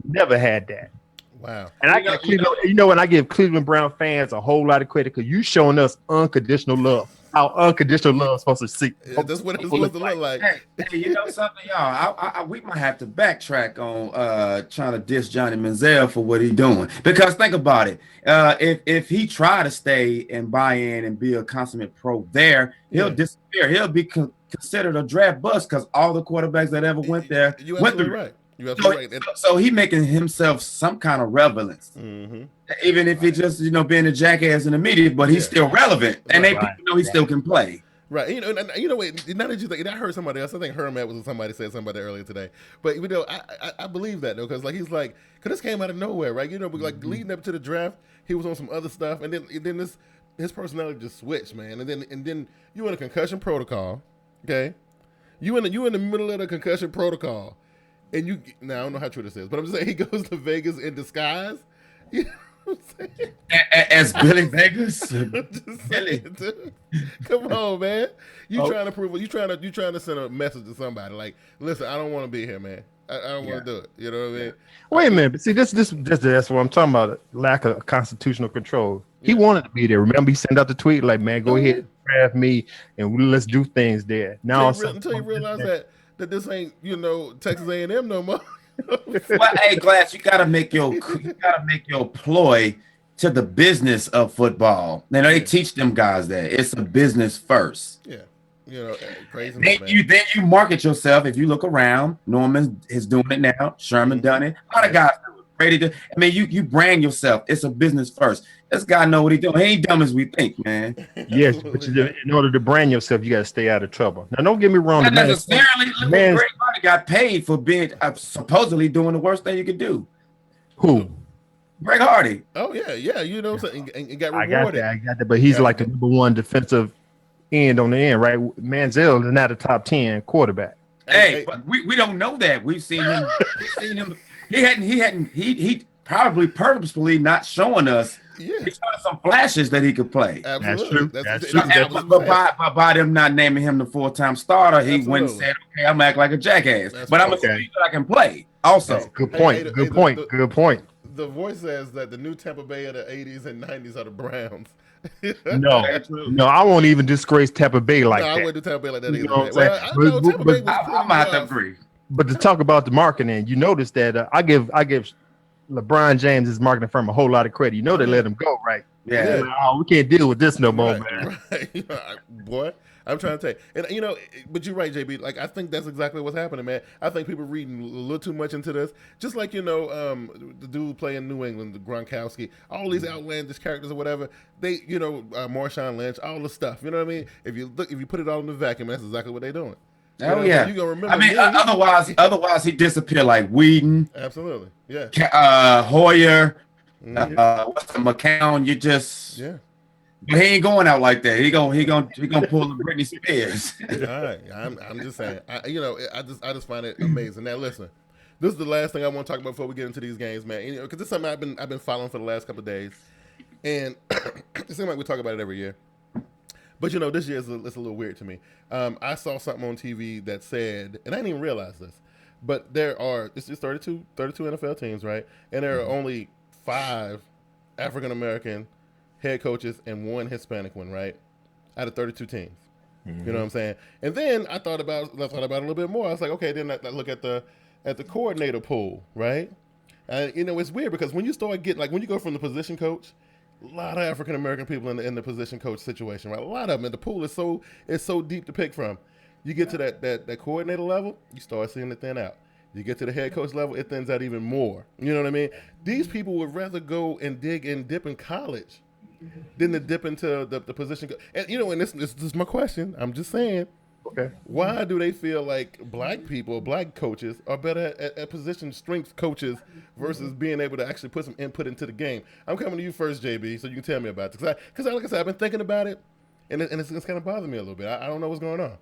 S3: Never had that.
S1: Wow.
S3: And I give Cleveland Brown fans a whole lot of credit because you showing us unconditional love. How unconditional love is supposed to see.
S1: Yeah, that's what it's supposed to look like.
S4: Hey, you know something, y'all? We might have to backtrack on trying to diss Johnny Manziel for what he's doing. Because think about it. If he try to stay and buy in and be a consummate pro there, he'll disappear. He'll be considered a draft bust because all the quarterbacks that ever went there went through.
S1: Right. You're absolutely right.
S4: So he making himself some kind of relevance. Even if he just, being a jackass in the media, but he's still relevant. And people know he still can play.
S1: Right. You know what? Now that you think, I heard somebody else. I think Hermat was somebody said somebody earlier today. But you know, I believe that though, because like he's like, because this came out of nowhere, right? You know, but like leading up to the draft, he was on some other stuff, and then his personality just switched, man. And then you in a concussion protocol, okay? You in the middle of the concussion protocol, and now I don't know how true this is, but I'm just saying he goes to Vegas in disguise. You know what I'm saying?
S4: As Billy Vegas.
S1: Billy. Come on, man. Trying to prove it. You trying to send a message to somebody like, listen, I don't want to be here, man. I don't want to do it. You know what I mean?
S3: Wait a minute, but see, this that's what I'm talking about. Lack of constitutional control. He wanted to be there. Remember, he sent out the tweet like, "Man, go ahead, draft me, and let's do things there." Now,
S1: until you realize that this ain't Texas A&M no more.
S4: Well, hey, Glass, you gotta make your ploy to the business of football. You know, they teach them guys that it's a business first.
S1: Yeah. Crazy.
S4: Then you market yourself. If you look around, Norman is doing it now. Sherman done it. A lot of guys do it. Brady do. I mean, you brand yourself. It's a business first. This guy know what he's doing. He ain't dumb as we think, man.
S3: Yes, but in order to brand yourself, you got to stay out of trouble. Now, don't get me wrong.
S4: Not necessarily. Look, Greg Hardy got paid for being supposedly doing the worst thing you could do.
S3: Who?
S4: Greg Hardy.
S1: Oh yeah. You know what I'm saying? And got rewarded.
S3: I got that. But he's like the number one defensive end on the end, right? Manziel is not a top 10 quarterback.
S4: Hey, but we don't know that. We've seen him. He probably purposefully not showing us. Yeah. He showed us some flashes that he could play.
S1: Absolutely.
S4: That's true. But by them not naming him the full-time starter, he went and said, "Okay, I'm acting like a jackass, but I'm gonna see that I can play." Also,
S3: good point. Good point.
S1: The voice says that the new Tampa Bay of the 80s and 90s are the Browns.
S3: No, I won't even disgrace Tampa Bay like that.
S1: I wouldn't do Tampa Bay like that either.
S3: You know what I'm saying?
S4: I might have to agree.
S3: But to talk about the marketing, you notice that I give LeBron James' his marketing firm a whole lot of credit. You know they let him go, right?
S4: Yeah.
S3: We can't deal with this no more, man.
S1: Right. Boy, I'm trying to tell you. And but you're right, JB. Like, I think that's exactly what's happening, man. I think people reading a little too much into this. Just like, the dude playing New England, the Gronkowski, all these outlandish characters or whatever, they, Marshawn Lynch, all the stuff. You know what I mean? If you put it all in the vacuum, that's exactly what they're doing.
S4: Oh yeah,
S1: you gonna remember.
S4: I mean, otherwise he disappeared like Whedon.
S1: Absolutely, yeah.
S4: Hoyer, what's the McCown? But he ain't going out like that. He gonna pull the Britney Spears.
S1: All right, I'm just saying. I just find it amazing. Now listen, this is the last thing I want to talk about before we get into these games, man. Because this is something I've been following for the last couple of days, and it seems like we talk about it every year. But this year it's a little weird to me. I saw something on TV that said, and I didn't even realize this, but it's 32 NFL teams, right? And there are only 5 African American head coaches and 1 Hispanic one, right? Out of 32 teams. Mm-hmm. You know what I'm saying? And then I thought about it a little bit more. I was like, okay, then I look at the coordinator pool, right? And it's weird because when you start when you go from the position coach, a lot of African American people in the position coach situation, right? A lot of them. And the pool is so deep to pick from. You get to that coordinator level, you start seeing it thin out. You get to the head coach level, it thins out even more. You know what I mean? These people would rather go and dip in college than to dip into the position. And and this is my question. I'm just saying.
S3: Okay.
S1: Why do they feel like black coaches are better at position strength coaches versus being able to actually put some input into the game? I'm coming to you first, JB, so you can tell me about it. Because like I said, I've been thinking about it, and it's kind of bothering me a little bit. I don't know what's going on.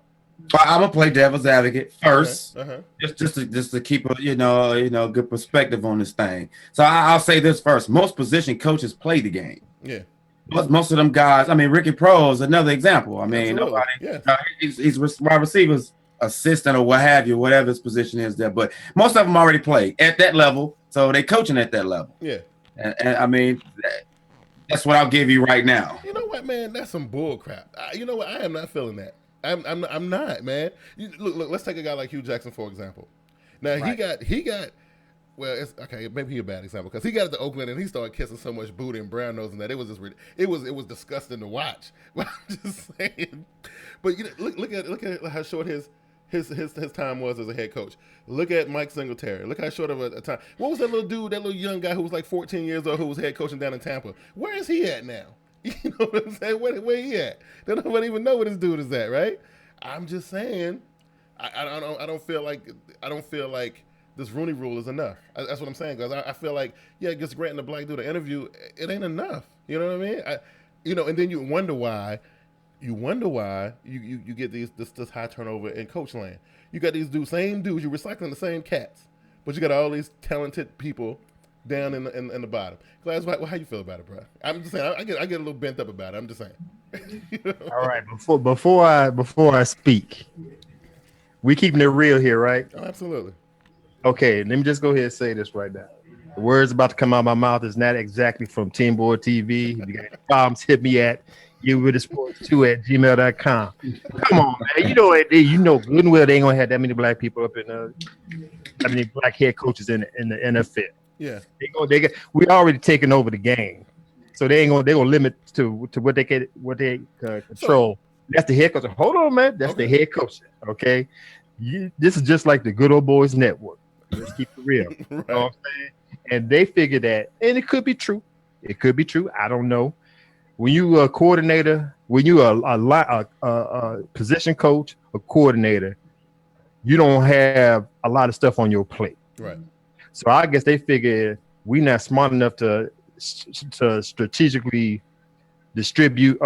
S4: I'm gonna play devil's advocate first, just to keep a good perspective on this thing. So I'll say this first: most position coaches play the game.
S1: Yeah.
S4: Most of them guys, I mean, Ricky Pro is another example. I mean, he's wide receivers assistant or what have you, whatever his position is there. But most of them already play at that level, so they coaching at that level.
S1: Yeah,
S4: and I mean, that's what I'll give you right now.
S1: You know what, man? That's some bull crap. You know what? I am not feeling that. I'm not, man. Look. Let's take a guy like Hugh Jackson for example. Now he got. Well, it's okay. Maybe he's a bad example because he got to Oakland and he started kissing so much booty and brown nose and that it was just it was disgusting to watch. But I'm just saying. But look at how short his time was as a head coach. Look at Mike Singletary. Look how short of a time. What was that little dude, that little young guy who was like 14 years old who was head coaching down in Tampa? Where is he at now? You know what I'm saying? Where he at? They don't even know where this dude is at, right? I'm just saying, I don't feel like this Rooney Rule is enough. That's what I'm saying, guys. I feel like, just granting the black dude an interview, it ain't enough. You know what I mean? And then you wonder why you get this high turnover in coach land. You got these same dudes, you're recycling the same cats, but you got all these talented people down in the bottom. Glass, how you feel about it, bro? I'm just saying, I get a little bent up about it. I'm just saying. You know?
S3: All right, before I speak, we keeping it real here, right?
S1: Oh, absolutely.
S3: Okay, let me just go ahead and say this right now. The words about to come out of my mouth is not exactly from TeamBoydTV. If you got any problems, hit me at youwiththesports2@gmail.com. Come on, man. You know good and well they ain't gonna have that many black people up in that many black head coaches in the NFL.
S1: Yeah.
S3: We already taken over the game. So they're gonna limit to what they control. That's the head coach. Hold on, man. That's the head coach. Okay. This is just like the good old boys network. Let's keep it real.
S1: Right.
S3: You know what I'm saying? And they figure that, and it could be true. It could be true. I don't know. When you a coordinator, when you a position coach, a coordinator, you don't have a lot of stuff on your plate.
S1: Right.
S3: So I guess they figure we're not smart enough to strategically distribute,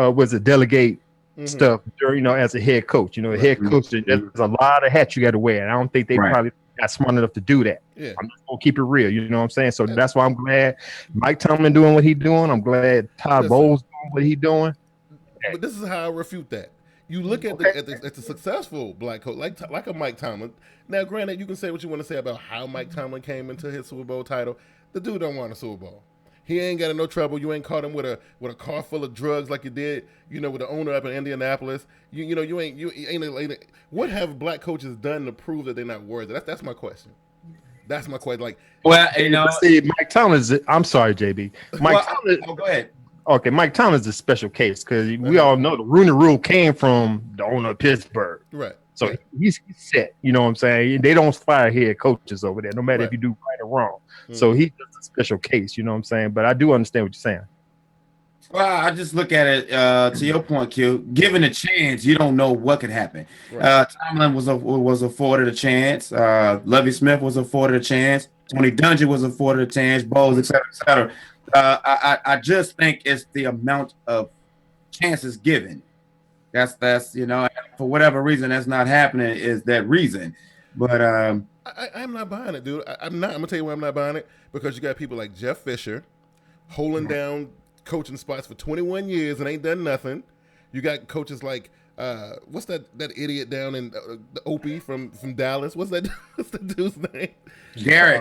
S3: delegate stuff, as a head coach. A head coach, there's a lot of hats you got to wear. And I don't think they probably not smart enough to do that.
S1: Yeah.
S3: I'm just gonna keep it real. You know what I'm saying? So that's why I'm glad Mike Tomlin doing what he's doing. I'm glad Todd Bowles doing what he's doing.
S1: But this is how I refute that. You look at the successful black coach, like a Mike Tomlin. Now, granted, you can say what you want to say about how Mike Tomlin came into his Super Bowl title. The dude don't want a Super Bowl. He ain't got in no trouble. You ain't caught him with a car full of drugs like you did, with the owner up in Indianapolis. You ain't. What have black coaches done to prove that they're not worthy? That's my question. That's my question. Like,
S3: see, Mike Tomlin's. I'm sorry, JB. Tomlin.
S4: Go ahead.
S3: Okay, Mike Tomlin's a special case because we all know the Rooney Rule came from the owner of Pittsburgh.
S1: Right.
S3: So he's set. You know what I'm saying? They don't fire head coaches over there, no matter if you do right or wrong. So he's just a special case. You know what I'm saying? But I do understand what you're saying.
S4: Well, I just look at it to your point, Q. Given a chance, you don't know what could happen. Right. Tomlin was afforded a chance. Lovie Smith was afforded a chance. Tony Dungy was afforded a chance. Bowles, et cetera, et cetera. I just think it's the amount of chances given. That's for whatever reason that's not happening is that reason. But
S1: I'm not buying it, dude. I'm gonna tell you why I'm not buying it, because you got people like Jeff Fisher holding down coaching spots for 21 years and ain't done nothing. You got coaches like what's that idiot down in the Opie from Dallas? What's that dude's name?
S4: Garrett.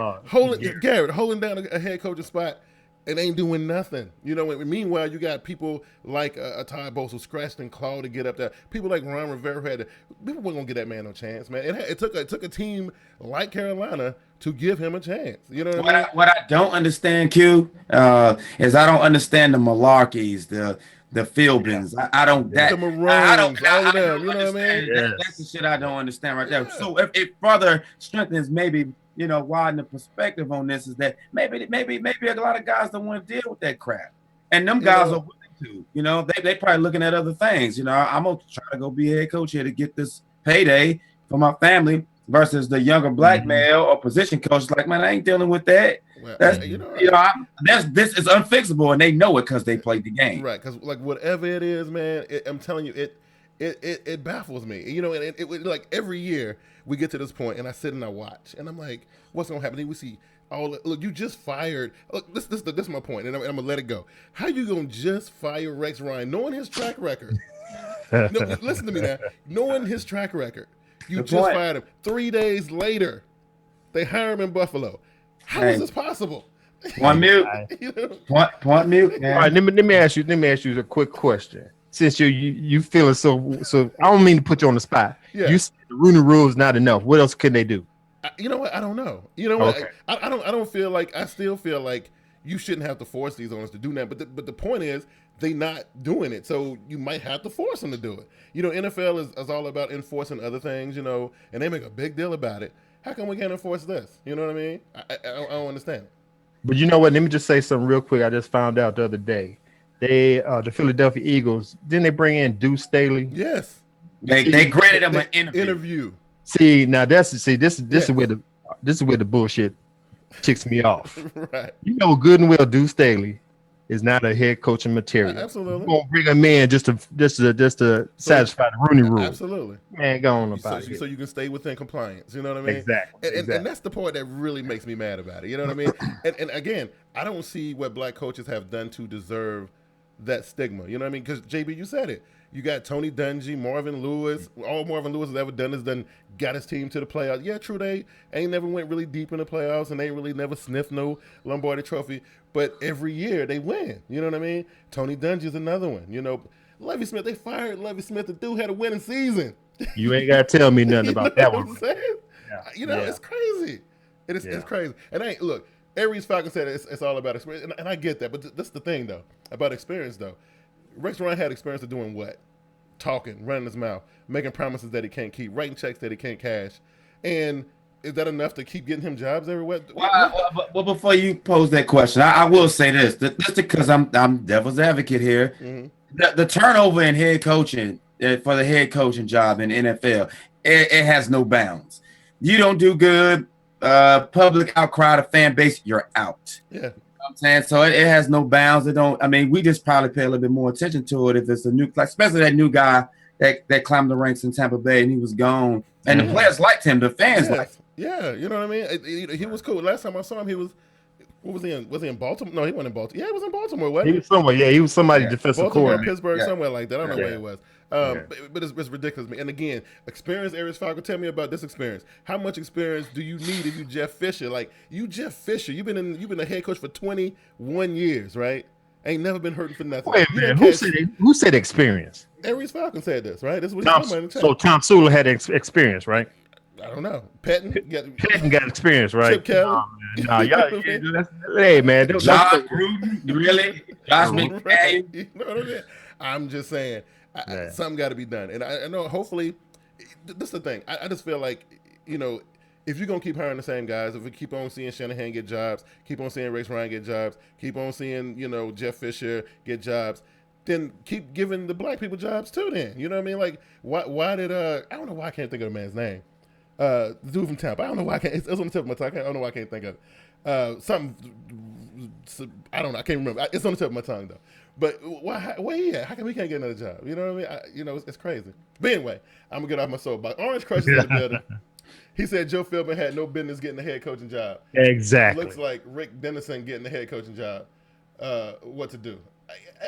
S1: Garrett holding down a head coaching spot and ain't doing nothing. Meanwhile, you got people like a Todd Bowles who scratched and clawed to get up there. People like Ron Rivera people weren't gonna give that man no chance, man. It took a team like Carolina to give him a chance. You know what I mean?
S4: What I don't understand, Q, is I don't understand the malarkeys, the Philbins. I don't that
S1: the Maroons,
S4: I don't
S1: all of them.
S4: don't
S1: You know what I mean?
S3: Yes.
S4: That's the shit I don't understand right there. So if it further strengthens maybe widen the perspective on this is that maybe a lot of guys don't want to deal with that crap, and them guys are willing to. They probably looking at other things. I'm gonna try to go be a head coach here to get this payday for my family versus the younger black male or position coach. Like, man, I ain't dealing with that.
S1: Well,
S4: this is unfixable, and they know it because they played the game.
S1: Right? Because like whatever it is, man, I'm telling you, it baffles me. And it like every year we get to this point, and I sit and I watch, and I'm like, what's gonna happen? And we see look, you just fired. Look, this is my point, and I'm gonna let it go. How you gonna just fire Rex Ryan, knowing his track record? No, listen to me now. Knowing his track record, you just fired him. 3 days later, they hire him in Buffalo. How is this possible?
S4: Point mute. Point mute.
S3: Man. All right, let me ask you a quick question. Since you feeling so, I don't mean to put you on the spot.
S1: Yeah.
S3: You said the Rooney Rule is not enough. What else can they do?
S1: You know what? I don't know. You know what?
S3: Okay.
S1: I don't feel like. I still feel like you shouldn't have to force these owners to do that. But the point is, they not doing it. So you might have to force them to do it. NFL is all about enforcing other things. And they make a big deal about it. How come we can't enforce this? You know what I mean? I don't understand.
S3: But you know what? Let me just say something real quick. I just found out the other day. They the Philadelphia Eagles. Didn't they bring in Deuce Staley?
S1: Yes.
S4: They granted him an interview.
S3: See, now this is where the bullshit ticks me off.
S1: Right.
S3: You know good and well Deuce Staley is not a head coaching material.
S1: Absolutely.
S3: You won't bring him in just to satisfy the Rooney Rule.
S1: Absolutely.
S3: Man, go on about it.
S1: So you can stay within compliance. You know what I mean?
S3: Exactly.
S1: And that's the part that really makes me mad about it. You know what I mean? and again, I don't see what black coaches have done to deserve that stigma. You know what I mean? Because JB, you said it. You got Tony Dungy, Marvin Lewis. All Marvin Lewis has ever done is got his team to the playoffs. Yeah, true, they ain't never went really deep in the playoffs, and they really never sniffed no Lombardi Trophy. But every year they win. You know what I mean? Tony Dungy is another one. You know, Lovie Smith, they fired Lovie Smith. The dude had a winning season.
S3: You ain't got to tell me nothing about that one.
S1: It's crazy. It's crazy. And look, Aries Falcon said it's all about experience, and I get that. But that's the thing, though, about experience, though. Rex Ryan had experience of doing what? Talking, running his mouth, making promises that he can't keep, writing checks that he can't cash. And is that enough to keep getting him jobs everywhere?
S4: Well, before you pose that question, I will say this. Just because I'm devil's advocate here. Mm-hmm. The turnover in head coaching for the head coaching job in NFL, it has no bounds. You don't do good, public outcry, the fan base, you're out.
S1: Yeah.
S4: I'm saying, so it has no bounds. We just probably pay a little bit more attention to it if it's a new, especially that new guy that climbed the ranks in Tampa Bay and he was gone, and the players liked him, the fans liked him.
S1: Yeah, you know what I mean. He was cool. Last time I saw him, he was. What was he in? Was he in Baltimore? No, he wasn't in Baltimore. Yeah, he was in Baltimore. Wasn't he?
S3: He was somewhere. Yeah, he was somebody defensive
S1: Baltimore,
S3: coordinator.
S1: Pittsburgh, somewhere like that. I don't know where he was. But it's ridiculous. And again, experience, Aries Falco, tell me about this experience. How much experience do you need if you Jeff Fisher? Like, you Jeff Fisher, you've been a head coach for 21 years, right? Ain't never been hurting for nothing.
S3: Wait a minute, who said experience?
S1: Aries Falcon said this, right? This is what he's talking about in the chat.
S3: So Tomsula had experience, right?
S1: I don't know. Patton
S3: got experience, right?
S1: Chip Kelly.
S3: Hey, man.
S4: Josh Gruden, really? Josh McDaniels.
S1: You know what I mean? I'm just saying, something got to be done. And I know, hopefully, this is the thing. I just feel like, if you're going to keep hiring the same guys, if we keep on seeing Shanahan get jobs, keep on seeing Rex Ryan get jobs, keep on seeing, Jeff Fisher get jobs, then keep giving the black people jobs too then. You know what I mean? Like, why did, I don't know why I can't think of the man's name. The dude from Tampa. I don't know why I can't. It's on the tip of my tongue. I don't know why I can't think of it. I don't know. I can't remember. It's on the tip of my tongue though. But where he at? How come he can't get another job? You know what I mean? It's crazy. But anyway, I'm gonna get off my soapbox. Orange Crush is in the building. He said Joe Philbin had no business getting the head coaching job.
S3: Exactly.
S1: Looks like Rick Dennison getting the head coaching job. What to do?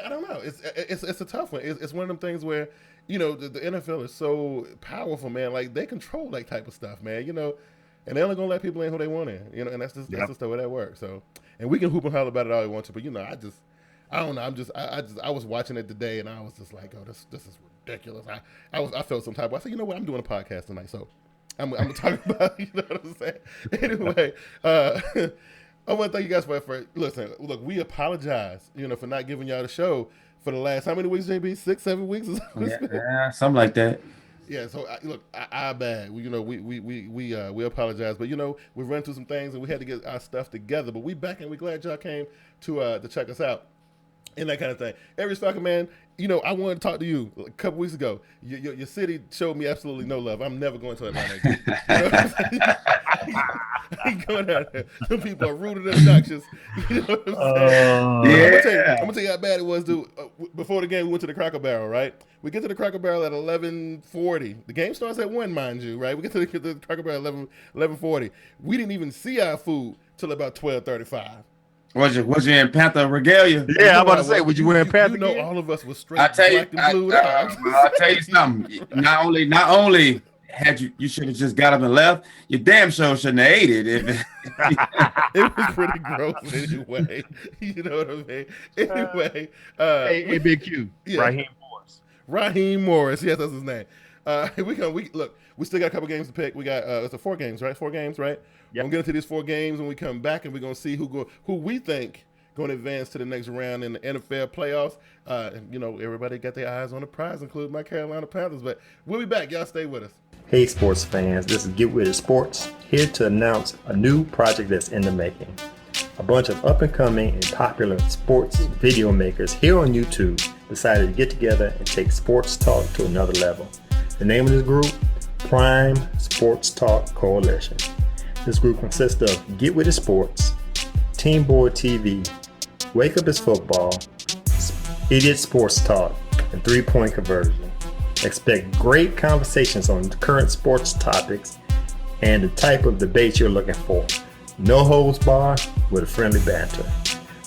S1: I don't know. It's a tough one. It's one of them things where. The NFL is so powerful, man. Like, they control that type of stuff, man. And they're only gonna let people in who they want in. And that's just the way that works. So, and we can hoop and holler about it all we want to, but I don't know. I was watching it today, and I was just like, oh, this is ridiculous. I felt some type of. I said, you know what? I'm doing a podcast tonight, so I'm gonna talk about. You know what I'm saying? Anyway, I want to thank you guys for listen. Look, we apologize, for not giving y'all the show. For the last, how many weeks, JB? 6, 7 weeks?
S4: Yeah, something like that.
S1: Yeah, so look, I bad. We apologize, but we ran through some things and we had to get our stuff together. But we back and we glad y'all came to check us out and that kind of thing. Aries Falcon, man, I wanted to talk to you a couple weeks ago. Your city showed me absolutely no love. I'm never going to Atlanta again. I ain't going out there. Some people are rude and obnoxious. You know what I'm saying? I'm gonna tell you how bad it was, dude. Before the game, we went to the Cracker Barrel, right? We get to the Cracker Barrel at 11:40. The game starts at 1, mind you, right? We get to the Cracker Barrel at 11:40. We didn't even see our food till about 12:35.
S4: Was you in Panther regalia?
S3: Yeah, I'm about to say, was you wearing Panther?
S1: All of us were straight black and blue.
S4: I'll tell you something. Not only had you should have just got up and left. You damn sure shouldn't have ate it. It
S1: was pretty gross anyway. You know what I mean? Anyway,
S3: hey, Big Q, yeah.
S1: Raheem Morris. Yes, that's his name. We still got a couple games to pick. We got it's 4 games, right? 4 games, right? Yep. I'm gonna get into these 4 games when we come back, and we're gonna see who we think going to advance to the next round in the NFL playoffs. Everybody got their eyes on the prize, including my Carolina Panthers. But we'll be back. Y'all stay with us.
S6: Hey, sports fans. This is Get With It Sports, here to announce a new project that's in the making. a bunch of up-and-coming and popular sports video makers here on YouTube decided to get together and take sports talk to another level. The name of this group, Prime Sports Talk Coalition. This group consists of Get With It Sports, TeamBoydTV, Wake Up Is Football, Idiot Sports Talk, and 3-Point Conversion. Expect great conversations on current sports topics and the type of debate you're looking for. No holds barred with a friendly banter.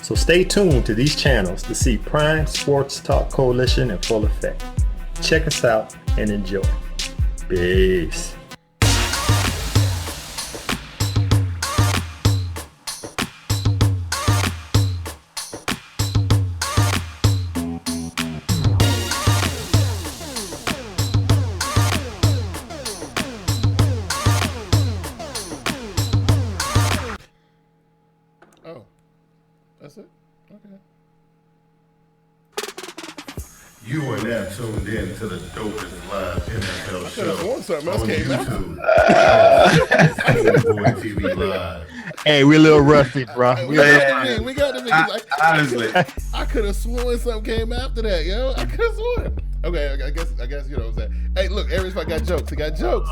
S6: So stay tuned to these channels to see Prime Sports Talk Coalition in full effect. Check us out and enjoy. Peace.
S1: That's it? Okay. You are now tuned in to the dopest live NFL show on YouTube. TeamBoydTV Live.
S3: Hey, we're a little rusty, bro.
S1: We got to be. Honestly, I could have sworn something came after that, yo. I could have sworn. Okay, I guess you know what I'm saying. Hey, look, Aries Fuck got jokes. He got jokes.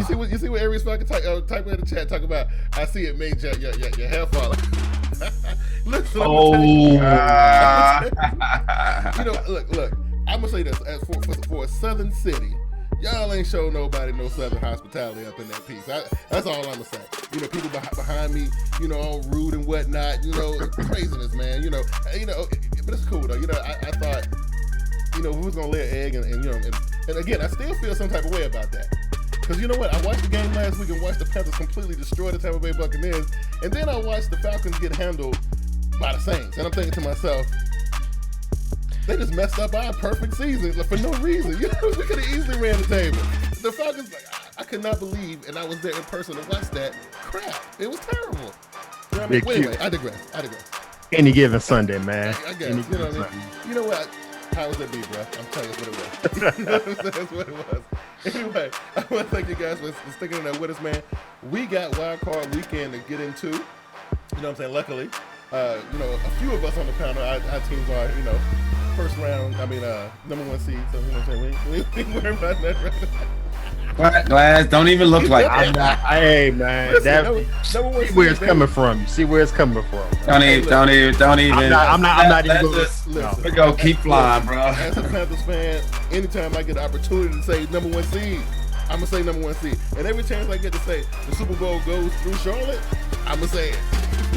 S1: You see what Aries Fuck type in the chat talk about? I see it made your hair fall. Listen, you know, look. I'm gonna say this: as for a Southern city, y'all ain't show nobody no Southern hospitality up in that piece. That's all I'm gonna say. You know, people behind me, you know, all rude and whatnot. You know, craziness, man. You know, but it's cool though. You know, I thought, you know, who's gonna lay an egg, and you know, and again, I still feel some type of way about that. Because you know what? I watched the game last week and watched the Panthers completely destroy the Tampa Bay Buccaneers, and then I watched the Falcons get handled by the Saints, and I'm thinking to myself, they just messed up our perfect season for no reason. You know, we could have easily ran the table. The Falcons, I could not believe, and I was there in person to watch that crap. It was terrible. You know what I mean? Anyway, I digress.
S3: Any given Sunday, man.
S1: I guess. You know what I mean? You know what? How was that be, bro? I'm telling you what it was. You know what I'm saying? That's what it was. Anyway, I want to thank you guys for sticking in there with us, man. We got Wildcard Weekend to get into. You know what I'm saying? Luckily, you know, a few of us on the panel, our teams are, you know, first round, number one seed. So, you know what I'm saying? We worry about that right now.
S4: Glass, don't even look like
S3: I'm not. Hey, man.
S1: Listen,
S3: see where it's coming from. See where it's coming from.
S4: Don't even.
S3: I'm not even going
S4: to. We're going to keep flying, bro.
S1: As a Panthers fan, anytime I get the opportunity to say number one seed, I'm going to say number one seed. And every chance I get to say the Super Bowl goes through Charlotte, I'm going to say it.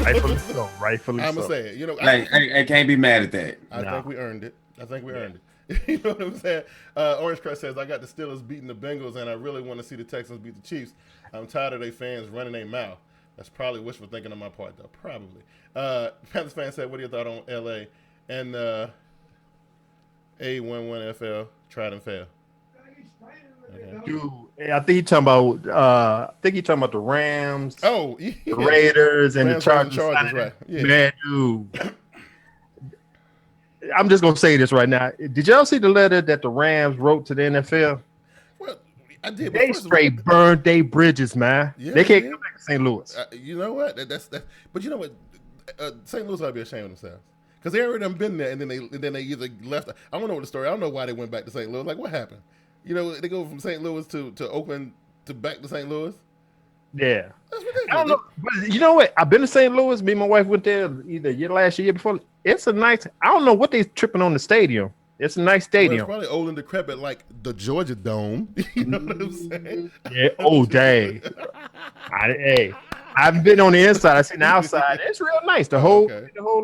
S3: Rightfully so.
S1: I'm going to say it. You know,
S4: I can't be mad at that.
S1: I think we earned it. You know what I'm saying? Orange Crest says, I got the Steelers beating the Bengals, and I really want to see the Texans beat the Chiefs. I'm tired of their fans running their mouth. That's probably wishful thinking on my part, though. Probably. Panthers fan said, what do you thought on L.A.? And A11FL tried and failed. Okay.
S3: Dude, I think you're talking about the Rams.
S1: Oh, yeah.
S3: The Raiders and
S1: Rams
S3: the Chargers.
S1: Right. Yeah.
S3: Man, dude. I'm just gonna say this right now. Did y'all see the letter that the Rams wrote to the NFL?
S1: Well, I did.
S3: They straight burned their bridges, man.
S1: Yeah,
S3: they can't come back to St. Louis.
S1: You know what? That's. But you know what? St. Louis ought to be ashamed of themselves because they already done been there, and then they either left. I don't know what the story. I don't know why they went back to St. Louis. Like, what happened? You know, they go from St. Louis to Oakland to back to St. Louis.
S3: Yeah.
S1: That's ridiculous.
S3: I don't know. But you know what? I've been to St. Louis. Me and my wife went there either last year before. It's a nice. I don't know what they tripping on the stadium. It's a nice stadium.
S1: Well, it's probably old and decrepit, like the Georgia Dome. You know what I'm saying?
S3: Yeah. Oh, dang. I've been on the inside. I've seen the outside. It's real nice. The whole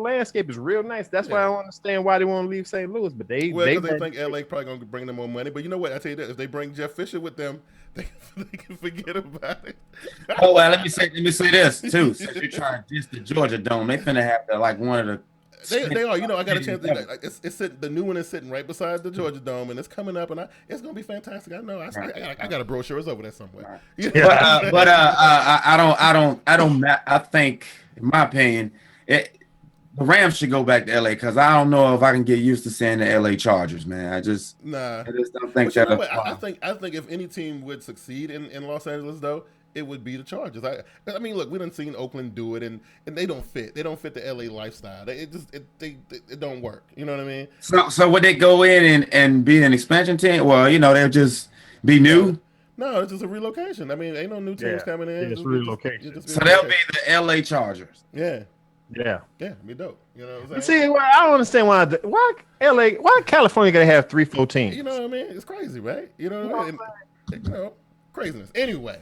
S3: landscape is real nice. That's why I don't understand why they want to leave St. Louis. But they
S1: think LA probably going to bring them more money. But you know what? I tell you that if they bring Jeff Fisher with them, they can forget about it.
S4: Oh well, let me say this too. Since you're trying to diss the Georgia Dome, they finna have to like one of the.
S1: They are. You know, I got a chance to. Like, it's the new one is sitting right beside the Georgia Dome, and it's coming up, and it's gonna be fantastic. I know. I got a brochure. It's over there somewhere.
S4: Right. But I think, in my opinion, the Rams should go back to LA because I don't know if I can get used to seeing the LA Chargers, man. I just don't think that.
S1: I think if any team would succeed in Los Angeles, though, it would be the Chargers. I mean, look, we done seen Oakland do it, and they don't fit. They don't fit the LA lifestyle. It don't work. You know what I mean?
S4: So would they go in and be an expansion team? Well, they'll just be new.
S1: No, it's just a relocation. I mean, ain't no new teams coming in.
S3: It's relocation.
S4: So they'll be the LA Chargers.
S1: Yeah.
S3: Yeah,
S1: be dope. You know what I'm saying?
S3: See, I don't understand why California gotta have 3-4 teams.
S1: You know what I mean? It's crazy, right? You know what I mean? Craziness. Anyway,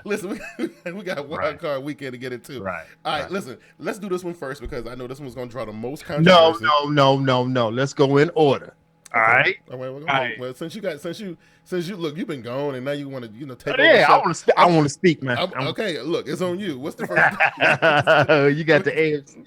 S1: listen, we got Wildcard Weekend to get into.
S3: Right.
S1: All right, listen, let's do this one first because I know this one's gonna draw the most controversy.
S3: No. Let's go in order. All right.
S1: Well, since you look, you've been gone, and now you want to, take over.
S3: Yeah, I want to speak, man.
S1: Okay, look, it's on you. What's the first?
S3: You got the AFC.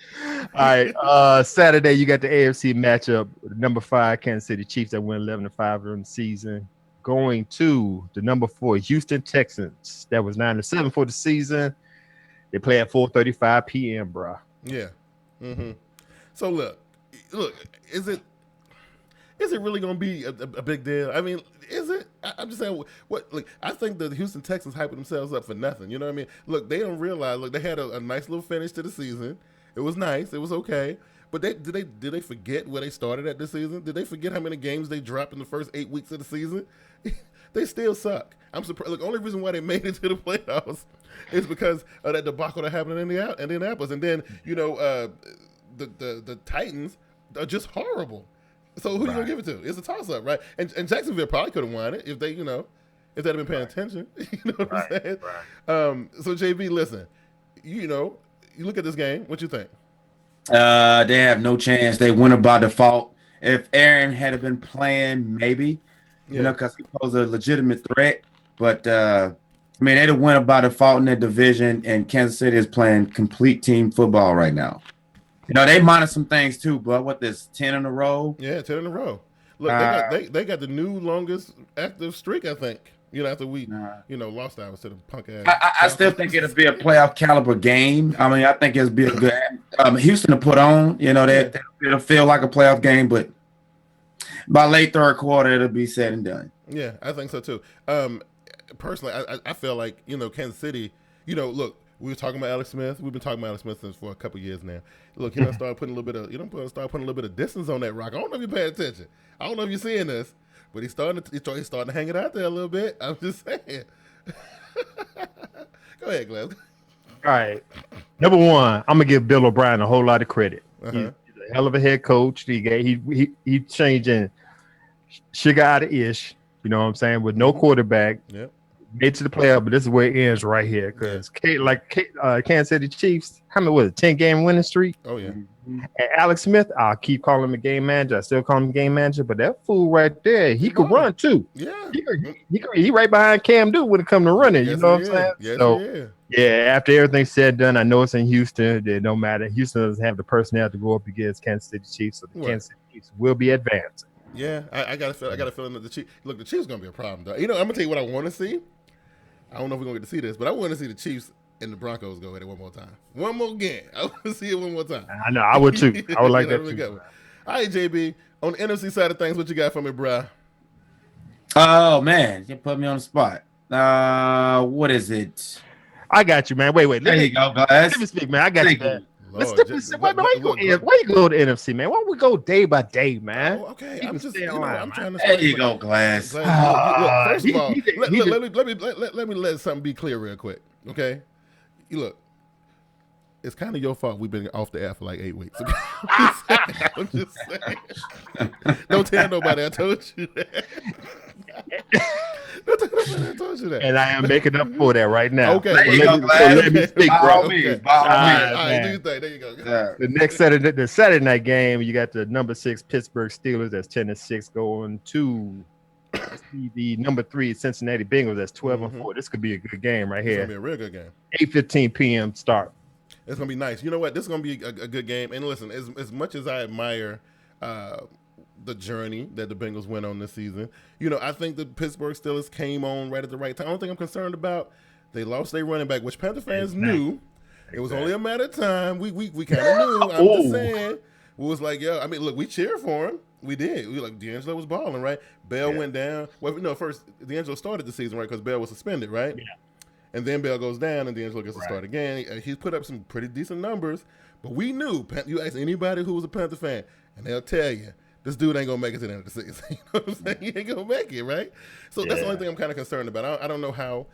S3: All right. Saturday, you got the AFC matchup. Number 5 Kansas City Chiefs that went 11-5 during the season, going to the number 4 Houston Texans that was 9-7 for the season. They play at 4:35 p.m., bro.
S1: Yeah. Mm-hmm. So look, is it really going to be a big deal? I mean, is it? I'm just saying, I think the Houston Texans hyping themselves up for nothing. You know what I mean? Look, they don't realize, they had a nice little finish to the season. It was nice. It was okay. But did they forget where they started at this season? Did they forget how many games they dropped in the first 8 weeks of the season? They still suck. I'm surprised. Look, the only reason why they made it to the playoffs is because of that debacle that happened in Indianapolis. And then, the Titans are just horrible. So who you gonna give it to? It's a toss up, right? And Jacksonville probably could have won it if they'd have been paying attention. You know what I'm saying? Right. So JB, listen, you look at this game. What you think?
S4: They have no chance. They win by default. If Aaron had been playing, maybe, because he posed a legitimate threat. But they'd have won by default in their division, and Kansas City is playing complete team football right now. They minus some things too, but what, this 10 in a row?
S1: Yeah, 10 in a row. Look, they got the new longest active streak, I think. After we, lost ours to the punk ass.
S4: I still think it'll be a playoff caliber game. I mean, I think it'll be a good Houston to put on. It'll feel like a playoff game, but by late third quarter, it'll be said and done.
S1: Yeah, I think so too. Personally, I feel like Kansas City. Look. We were talking about Alex Smith. We've been talking about Alex Smith since for a couple years now. Look, he done started putting a little bit of distance on that rock. I don't know if you're paying attention. I don't know if you're seeing this, but he's starting to hang it out there a little bit. I'm just saying. Go ahead, Glenn.
S3: All right. Number 1, I'm gonna give Bill O'Brien a whole lot of credit. He's a hell of a head coach. He changing sugar out of ish. You know what I'm saying? With no quarterback. Yep. Made to the playoff, but this is where it ends right here. Because Kansas City Chiefs, how many was it? 10-game winning streak.
S1: Oh yeah.
S3: And Alex Smith, I'll keep calling him a game manager. I still call him a game manager, but that fool right there, he could run too.
S1: Yeah.
S3: He right behind Cam Newton when it comes to running.
S1: Yes,
S3: you know what I'm saying?
S1: Yes,
S3: so yeah, after everything's said and done, I know it's in Houston. It don't matter. Houston doesn't have the personnel to go up against Kansas City Chiefs, so the Kansas City Chiefs will be advancing.
S1: Yeah, I got a feeling that the Chiefs. Look, the Chiefs gonna be a problem, though. I'm gonna tell you what I want to see. I don't know if we're going to get to see this, but I want to see the Chiefs and the Broncos go at it one more time. One more game. I want to see it one more time.
S3: I know. I would too. I would like that too.
S1: All right, JB. On the NFC side of things, what you got for me, bro?
S4: Oh, man. You put me on the spot. What is it?
S3: I got you, man. Wait.
S4: There you go, guys.
S3: Let me speak, man. I got you, man. Why you go to NFC, man? Why don't we go day by day, man?
S1: Oh, okay, I'm trying to.
S4: There you go, Glass.
S1: Look, first of all, let me let something be clear real quick, okay? Look, it's kind of your fault. We've been off the air for like 8 weeks. Okay? I'm just saying. Don't tell nobody I told you that.
S3: And I am making up for that right now.
S1: Okay.
S4: Let me speak, bro.
S1: All right, do you think? There you go.
S3: The next Saturday night game, you got the number 6 Pittsburgh Steelers. That's 10-6 going to the number 3 Cincinnati Bengals. That's 12-4. This could be a good game right here.
S1: It's gonna be a real good game.
S3: 8:15 p.m. start.
S1: It's gonna be nice. You know what? This is gonna be a good game. And listen, as much as I admire the journey that the Bengals went on this season, I think the Pittsburgh Steelers came on right at the right time. I don't think I'm concerned about. They lost their running back, which Panther fans knew. It was only a matter of time. We kind of knew. I'm just saying. We was like, yo, I mean, look, we cheered for him. We did. We like D'Angelo was balling, right? Bell went down. Well, no, first D'Angelo started the season, right? Because Bell was suspended, right? Yeah. And then Bell goes down, and D'Angelo gets to start again. He's put up some pretty decent numbers, but we knew. You ask anybody who was a Panther fan, and they'll tell you, this dude ain't going to make it to the end of the season. You know what I'm saying? He ain't going to make it, right? So that's the only thing I'm kind of concerned about. I don't know how,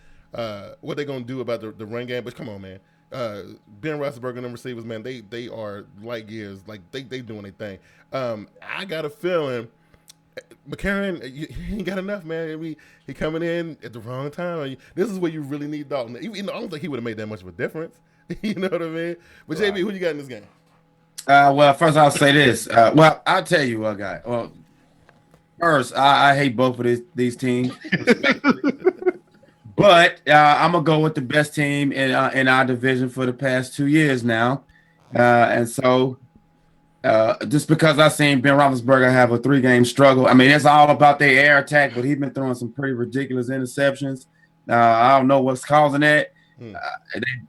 S1: what they're going to do about the run game, but come on, man. Ben Roethlisberger and them receivers, man, they are light years. Like, they doing their thing. I got a feeling McCarron, he ain't got enough, man. He coming in at the wrong time. This is where you really need Dalton. I don't think he would have made that much of a difference. You know what I mean? But JB, who you got in this game?
S4: Well, first I'll say this. Well, I'll tell you what, guy. Well, first, I hate both of these teams. But I'm going to go with the best team in our division for the past 2 years now. And so just because I've seen Ben Roethlisberger have a 3-game struggle, I mean, it's all about their air attack, but he's been throwing some pretty ridiculous interceptions. I don't know what's causing that.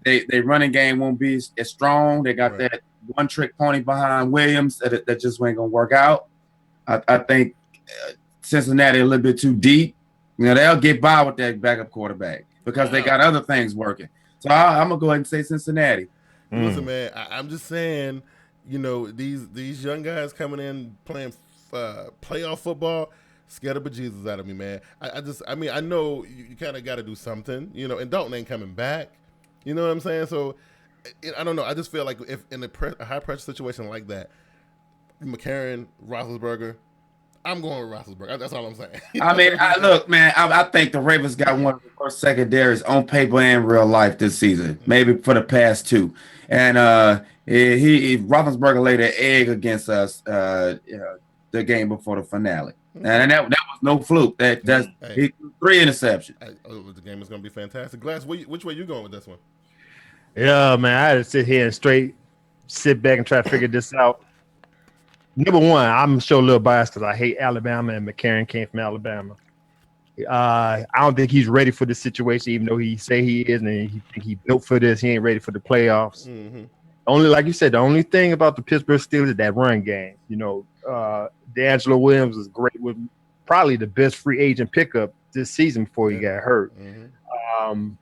S4: They running game won't be as strong. They got that one-trick pony behind Williams that just ain't going to work out. I think Cincinnati a little bit too deep. You know, they'll get by with that backup quarterback because they got other things working. So I'm going to go ahead and say Cincinnati.
S1: Listen, man, I'm just saying, you know, these young guys coming in playing playoff football scared the bejesus out of me, man. I know you kind of got to do something, you know, and Dalton ain't coming back. You know what I'm saying? So, I don't know. I just feel like if in a high-pressure situation like that, McCarron, Roethlisberger, I'm going with Roethlisberger. That's all I'm saying.
S4: I mean, look, man, I think the Ravens got one of the worst secondaries on paper and real life this season, maybe for the past 2. And Roethlisberger laid an egg against us the game before the finale. And that was no fluke. He 3 interceptions.
S1: The game is going to be fantastic. Glass, which way you going with this one?
S3: Yeah, man, I had to sit here and sit back and try to figure this out. Number one, I'm show a little bias because I hate Alabama, and McCarron came from Alabama. I don't think he's ready for this situation, even though he say he is, and he think he built for this. He ain't ready for the playoffs.
S1: Mm-hmm.
S3: Only, like you said, the only thing about the Pittsburgh Steelers is that run game. You know, D'Angelo Williams is great, with probably the best free agent pickup this season before he got hurt.
S1: Mm-hmm.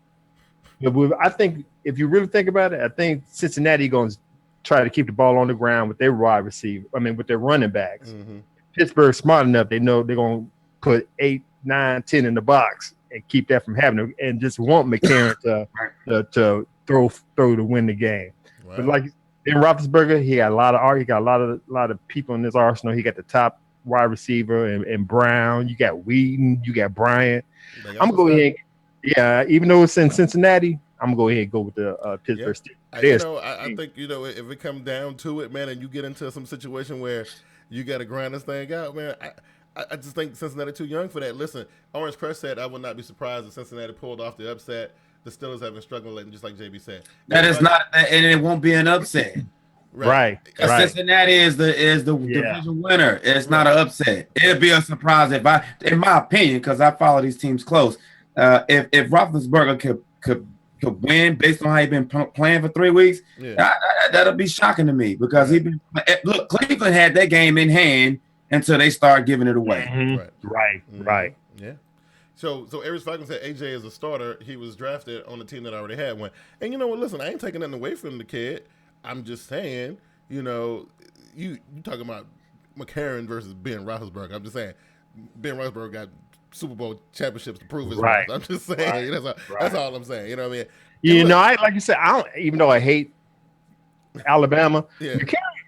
S3: I think if you really think about it, I think Cincinnati going to try to keep the ball on the ground with their wide receiver. I mean, with their running backs.
S1: Mm-hmm.
S3: Pittsburgh's smart enough; they know they're going to put 8, 9, 10 in the box and keep that from happening, and just want McCarron to throw to win the game. Right. But like Ben Roethlisberger, he got a lot of people in this arsenal. He got the top wide receiver and Brown. You got Wheaton. You got Bryant. I'm going ahead. Yeah, even though it's in Cincinnati, I'm going to go ahead and go with the Pittsburgh Steelers.
S1: I think, you know, if it comes down to it, man, and you get into some situation where you got to grind this thing out, man, I just think Cincinnati too young for that. Listen, Orange Crest said I would not be surprised if Cincinnati pulled off the upset. The Steelers have been struggling lately, just like JB said.
S4: That is not, and it won't be an upset.
S3: Right.
S4: Cincinnati is the division winner. It's not an upset. It'd be a surprise in my opinion, because I follow these teams close. If Roethlisberger could win based on how he's been playing for 3 weeks, that'll be shocking to me because look, Cleveland had that game in hand until they start giving it away.
S3: Mm-hmm. Right.
S1: Yeah. So Aries Falcon said AJ is a starter. He was drafted on the team that already had one. And you know what? Listen, I ain't taking nothing away from the kid. I'm just saying, you know, you talking about McCarron versus Ben Roethlisberger. I'm just saying, Ben Roethlisberger got Super Bowl championships to prove his worth. I'm just saying, that's all I'm saying. You know what I mean?
S3: You know, like you said, I don't. Even though I hate Alabama,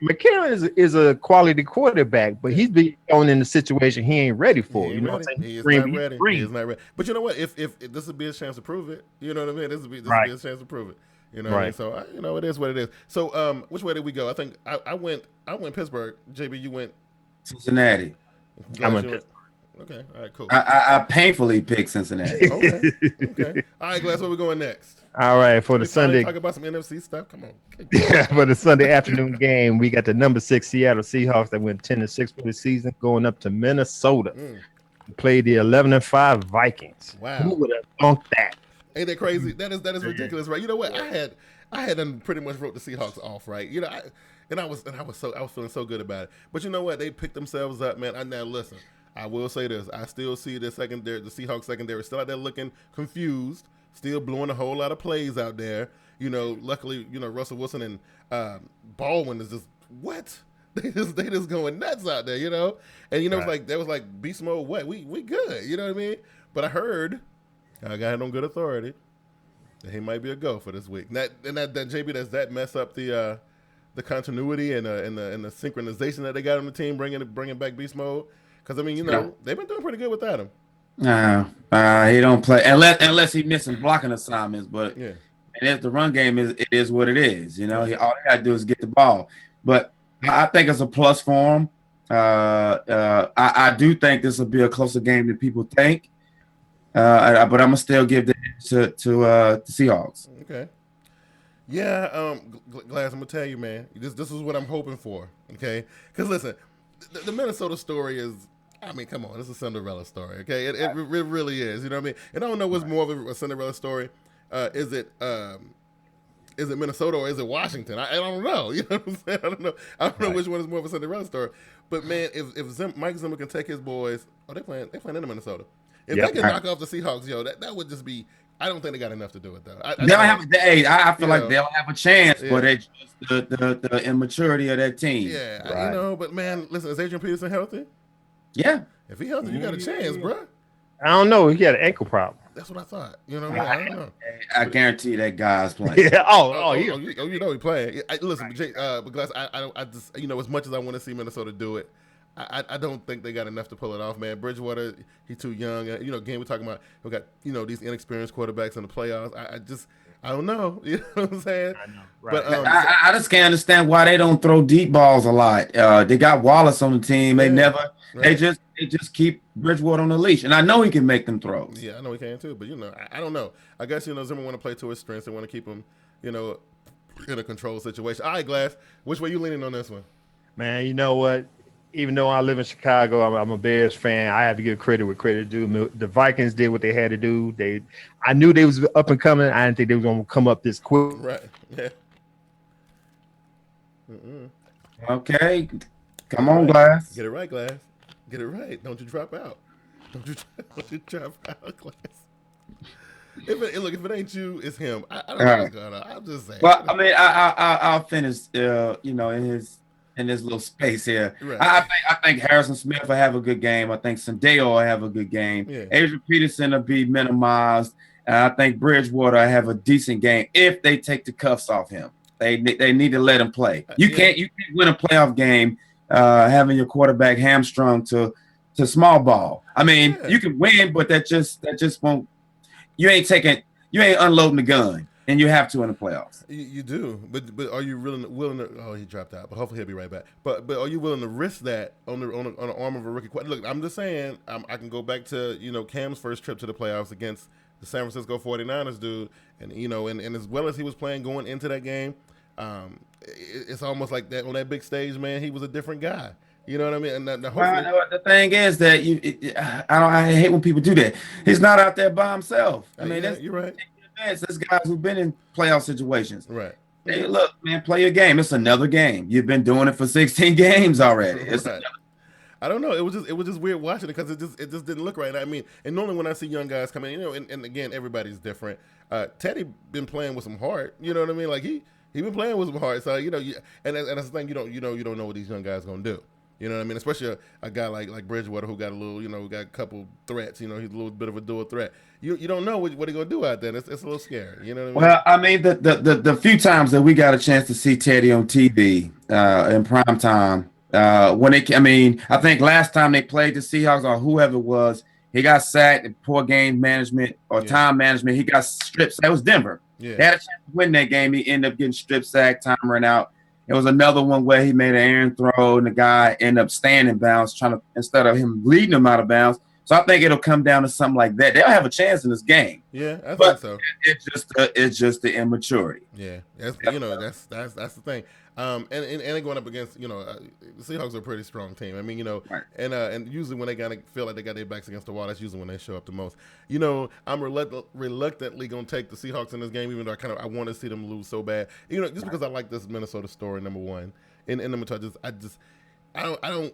S3: McCarron is a quality quarterback, but he's been thrown in the situation he ain't ready for.
S1: He not ready. But you know what? If this would be a chance to prove it, you know what I mean? This would be a chance to prove it. You know what I mean? So you know, it is what it is. So which way did we go? I think I went Pittsburgh. JB, you went
S4: Cincinnati.
S3: I went Pittsburgh.
S1: Okay, all right, cool.
S4: I painfully picked Cincinnati.
S1: Okay. All right, Glass, where we going next?
S3: All right, for the Sunday.
S1: Talk about some NFC stuff. Come on.
S3: For the Sunday afternoon game, we got the number 6 Seattle Seahawks that went 10-6 for the season, going up to Minnesota. Play the 11-5 Vikings.
S1: Wow.
S3: Who would have thunk that?
S1: Ain't that crazy? That is ridiculous, right? You know what? I had done pretty much wrote the Seahawks off, right? You know, I was feeling so good about it. But you know what? They picked themselves up, man. Now listen, I will say this: I still see the Seahawks secondary still out there looking confused. still blowing a whole lot of plays out there. You know, luckily, you know, Russell Wilson and Baldwin is just what? They just going nuts out there, you know? And, you know,
S3: Right.
S1: that was like beast mode, what? We good, you know what I mean? But I heard, I got it on good authority, that he might be a go for this week. That JB, does that mess up the continuity and the synchronization that they got on the team, bringing back beast mode? Because, I mean, you know, they've been doing pretty good without him.
S4: He don't play unless he missing blocking assignments. But
S1: Yeah.
S4: and if the run game is what it is, you know, all they got to do is get the ball. But I think it's a plus for him. I do think this will be a closer game than people think. But I'm gonna still give the to the Seahawks.
S1: Okay. Yeah, Glass, I'm gonna tell you, man. This is what I'm hoping for. Okay, because listen, the Minnesota story is. I mean, come on, it's a Cinderella story. Okay, it really is. You know what I mean? And I don't know what's more of a Cinderella story. Is it Minnesota or is it Washington? I don't know. You know what I'm saying? I don't know which one is more of a Cinderella story. But man, if Mike Zimmer can take his boys, they playing in Minnesota. If they can knock off the Seahawks, yo, that would just be. I don't think they got enough to do with that.
S4: I feel like they'll have a chance, but it's just the immaturity of that team.
S1: Yeah, right. You know. But man, listen, is Adrian Peterson healthy?
S4: Yeah.
S1: If he healthy, you got a chance, bro.
S3: I don't know. He had an ankle problem.
S1: That's what I thought. You know what I mean? I don't know.
S4: I guarantee that guy's playing.
S3: Yeah.
S1: You know he playing. Listen, but Glass, I just, you know, as much as I want to see Minnesota do it, I don't think they got enough to pull it off, man. Bridgewater, he's too young. You know, again, we're talking about we got, you know, these inexperienced quarterbacks in the playoffs. I don't know. You know what I'm saying?
S3: I know. Right.
S4: But I just can't understand why they don't throw deep balls a lot. They got Wallace on the team. They never. Right. They just keep Bridgewater on the leash, and I know he can make them throws.
S1: Yeah, I know he can too. But you know, I don't know. I guess, you know, Zimmer want to play to his strengths. They want to keep him, you know, in a controlled situation. All right, Glass, which way you leaning on this one?
S3: Man, you know what? Even though I live in Chicago, I'm a Bears fan. I have to give credit where credit due. The Vikings did what they had to do. I knew they was up and coming. I didn't think they were going to come up this quick.
S1: Right. Yeah.
S4: Okay. Come on, Glass.
S1: Get it right, Glass. Get it right. Don't you drop out. Don't you drop out, Glass. If it ain't you, it's him. I don't know what's going on. I'm just saying.
S4: Well, I mean, I'll finish. You know, in this little space here. Right. I think Harrison Smith will have a good game. I think Sandeo will have a good game. Yeah. Adrian Peterson will be minimized. And I think Bridgewater will have a decent game if they take the cuffs off him. They need to let him play. You can't win a playoff game having your quarterback hamstrung to small ball. I mean, you can win, but that just won't. You ain't unloading the gun. And you have to in the playoffs.
S1: You do, but are you really willing to? Oh, he dropped out, but hopefully he'll be right back. But are you willing to risk that on the arm of a rookie? Look, I'm just saying, I can go back to, you know, Cam's first trip to the playoffs against the San Francisco 49ers, dude, and you know, and as well as he was playing going into that game, it's almost like that on that big stage, man. He was a different guy. You know what I mean? And
S4: the thing is that I hate when people do that. He's not out there by himself. I mean,
S1: you're right.
S4: There's guys who've been in playoff situations.
S1: Right.
S4: Hey, look, man, play your game. It's another game. You've been doing it for 16 games already.
S1: Right. I don't know. It was just weird watching it because it just didn't look right. I mean, and normally when I see young guys come in, you know, and again, everybody's different. Teddy been playing with some heart. You know what I mean? Like he been playing with some heart. So, you know, and that's the thing. You don't know what these young guys gonna do. You know what I mean? Especially a guy like Bridgewater who got a little, you know, got a couple threats. You know, he's a little bit of a dual threat. You don't know what he's gonna do out there. It's a little scary. You know what I mean?
S4: Well, I mean, the few times that we got a chance to see Teddy on TV in prime time, I think last time they played the Seahawks or whoever it was, he got sacked, poor game management or time management. He got stripped. That was Denver. Yeah. They had a chance to win that game. He ended up getting strip sacked, time ran out. There was another one where he made an errant throw and the guy ended up staying in bounds, instead of him leading him out of bounds. So I think it'll come down to something like that. They'll have a chance in this game.
S1: Yeah, I think so.
S4: It's just the immaturity.
S1: Yeah, that's the thing. And going up against, you know, the Seahawks are a pretty strong team. I mean, you know, right. And usually when they feel like they got their backs against the wall, that's usually when they show up the most. You know, I'm reluctantly going to take the Seahawks in this game, even though I want to see them lose so bad. You know, just because I like this Minnesota story, number one, and number two, I don't.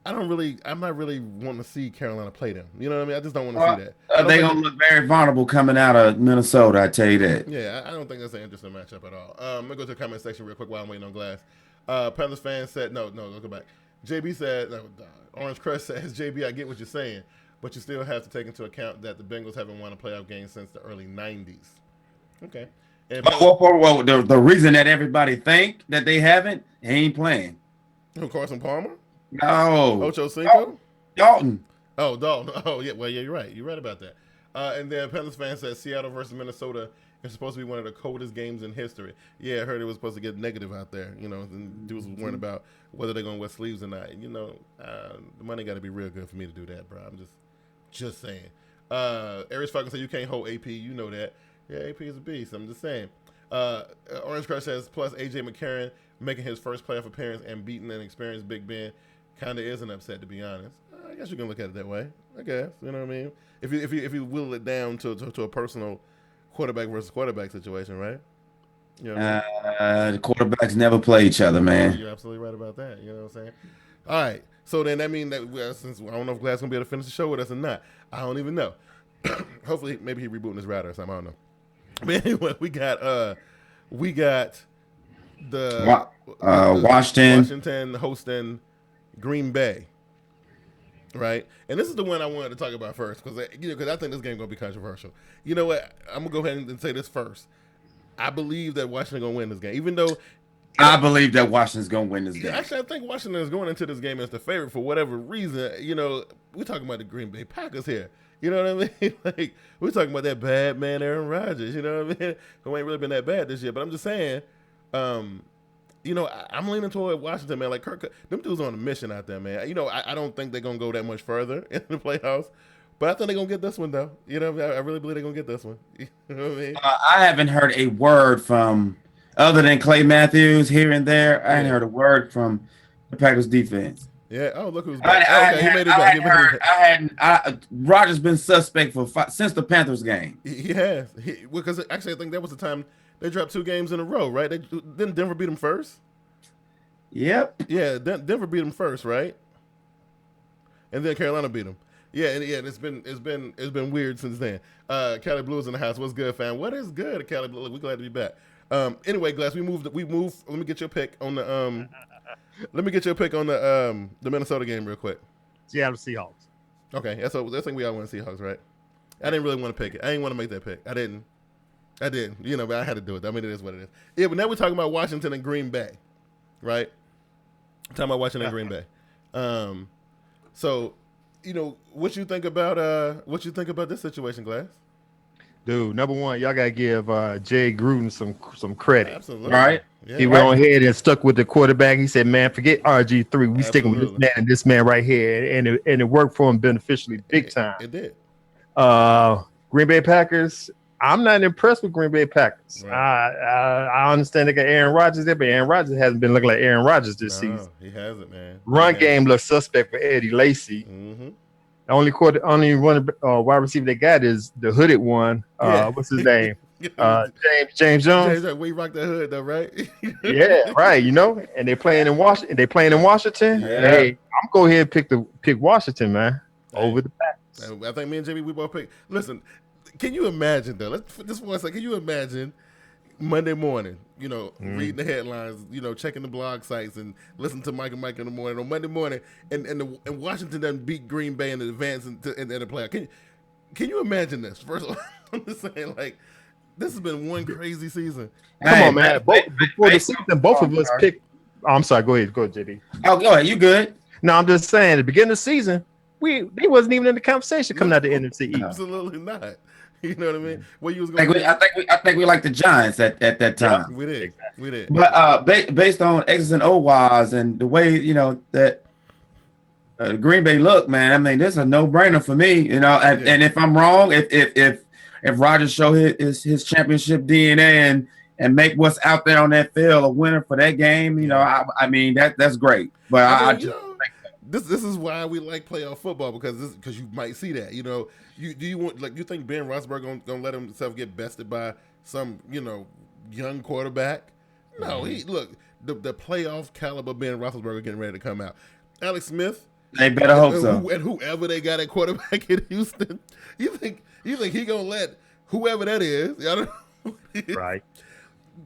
S1: I'm not really wanting to see Carolina play them. You know what I mean? I just don't want to see that.
S4: They're going to look very vulnerable coming out of Minnesota, I tell you that.
S1: Yeah, I don't think that's an interesting matchup at all. I'm going to go to the comment section real quick while I'm waiting on Glass. Panthers fan said, no, go back. JB said, Orange Crest says, JB, I get what you're saying, but you still have to take into account that the Bengals haven't won a playoff game since the early 90s. Okay. And
S4: well, the reason that everybody think that they haven't, he ain't playing.
S1: Who, Carson Palmer?
S4: No.
S1: Ocho Cinco?
S4: Dalton.
S1: Oh, Dalton. Oh, yeah. Well, yeah, you're right. You're right about that. And then Panthers fan says Seattle versus Minnesota is supposed to be one of the coldest games in history. Yeah, I heard it was supposed to get negative out there. You know, and dudes was worrying about whether they're going to wear sleeves or not. You know, the money got to be real good for me to do that, bro. I'm just saying. Aries Falcon said you can't hold AP. You know that. Yeah, AP is a beast. I'm just saying. Orange Crush says, plus A.J. McCarron making his first playoff appearance and beating an experienced Big Ben kind of is an upset, to be honest. I guess you can look at it that way. I guess, you know what I mean? If you whittle it down to a personal quarterback versus quarterback situation, right? You know
S4: the quarterbacks never play each other, man.
S1: You're absolutely right about that. You know what I'm saying? All right. So then that means that since I don't know if Glass gonna be able to finish the show with us or not, I don't even know. Hopefully, maybe he rebooting his router or something. I don't know. But anyway, we got the
S4: Washington
S1: hosting Green Bay, right? And this is the one I wanted to talk about first because I think this game gonna be controversial. You know what? I'm gonna go ahead and say this first. I believe that Washington gonna win this game, even though
S4: I believe that Washington's gonna win this game.
S1: Actually, I think Washington is going into this game as the favorite for whatever reason. You know, we're talking about the Green Bay Packers here. You know what I mean? Like, we're talking about that bad man Aaron Rodgers. You know what I mean? Who ain't really been that bad this year. But I'm just saying, you know, I'm leaning toward Washington, man. Like, them dudes on a mission out there, man. You know, I don't think they're going to go that much further in the playoffs. But I think they're going to get this one, though. You know, I really believe they're going to get this one. You know what I mean?
S4: I haven't heard a word from, other than Clay Matthews here and there, I haven't heard a word from the Packers defense.
S1: Yeah. Oh, look who's back. He made it back.
S4: Rodgers been suspect since the Panthers game.
S1: He has. Because actually, I think that was the time they dropped 2 games in a row, right? Didn't Denver beat them first?
S4: Yep.
S1: Yeah, Denver beat them first, right? And then Carolina beat them. Yeah, and it's been weird since then. Cali Blues in the house. What's good, fam? What is good, Cali Blues? We're glad to be back. Anyway, Glass, we moved. Let me get your pick on the the Minnesota game real quick.
S3: Seattle Seahawks.
S1: Okay, that's thing we all want Seahawks, right? I didn't really want to pick it. I didn't want to make that pick. I didn't. You know, but I had to do it. I mean, it is what it is. Yeah, but now we're talking about Washington and Green Bay, right? Talking about Washington and Green Bay. So, you know, what you think about this situation, Glass?
S3: Dude, number one, y'all gotta give Jay Gruden some credit.
S1: Absolutely.
S3: Right? Yeah, he went on ahead and stuck with the quarterback. He said, man, forget RG3. We sticking with this man and this man right here. And it worked for him beneficially big time.
S1: It did.
S3: Green Bay Packers, I'm not impressed with Green Bay Packers. Right. I understand they got Aaron Rodgers there, but Aaron Rodgers hasn't been looking like Aaron Rodgers this season.
S1: He hasn't, man.
S3: Run game looks suspect for Eddie Lacy.
S1: Mm-hmm.
S3: The only one wide receiver they got is the hooded one. What's his name? James Jones.
S1: We rock the hood though, right?
S3: Yeah, right. You know, and they're playing in Washington.
S1: Yeah.
S3: Hey, I'm go ahead and pick Washington, man, over the Packers.
S1: I think me and JB we both pick. Listen, can you imagine though? Let's just one second. Can you imagine Monday morning? You know, reading the headlines. You know, checking the blog sites and listening to Mike and Mike in the morning on Monday morning, and Washington doesn't beat Green Bay in the advance in the playoff. Can you imagine this? First of all, I'm just saying, like, this has been one crazy season.
S3: Come on, man. Before the season, both of us picked. Oh, I'm sorry. Go ahead, JD.
S4: Oh, go ahead. You good?
S3: No, I'm just saying. At the beginning of the season, they wasn't even in the conversation coming out the NFC East.
S1: Absolutely not. You know what I mean? What you was
S4: going? I think we like the Giants at that time.
S1: Yeah, we did.
S4: But based on X's and O's and the way that Green Bay look, man. I mean, this is a no-brainer for me. You know, and if I'm wrong, if Rodgers show his championship DNA and make what's out there on that field a winner for that game, you know, I mean that's great. But
S1: this is why we like playoff football because you might see that. You know, you think Ben Roethlisberger gonna let himself get bested by some young quarterback? No, the playoff caliber Ben Roethlisberger getting ready to come out. Alex Smith
S4: They better hope so.
S1: And whoever they got at quarterback in Houston, you think he gonna let whoever that is,
S3: Right,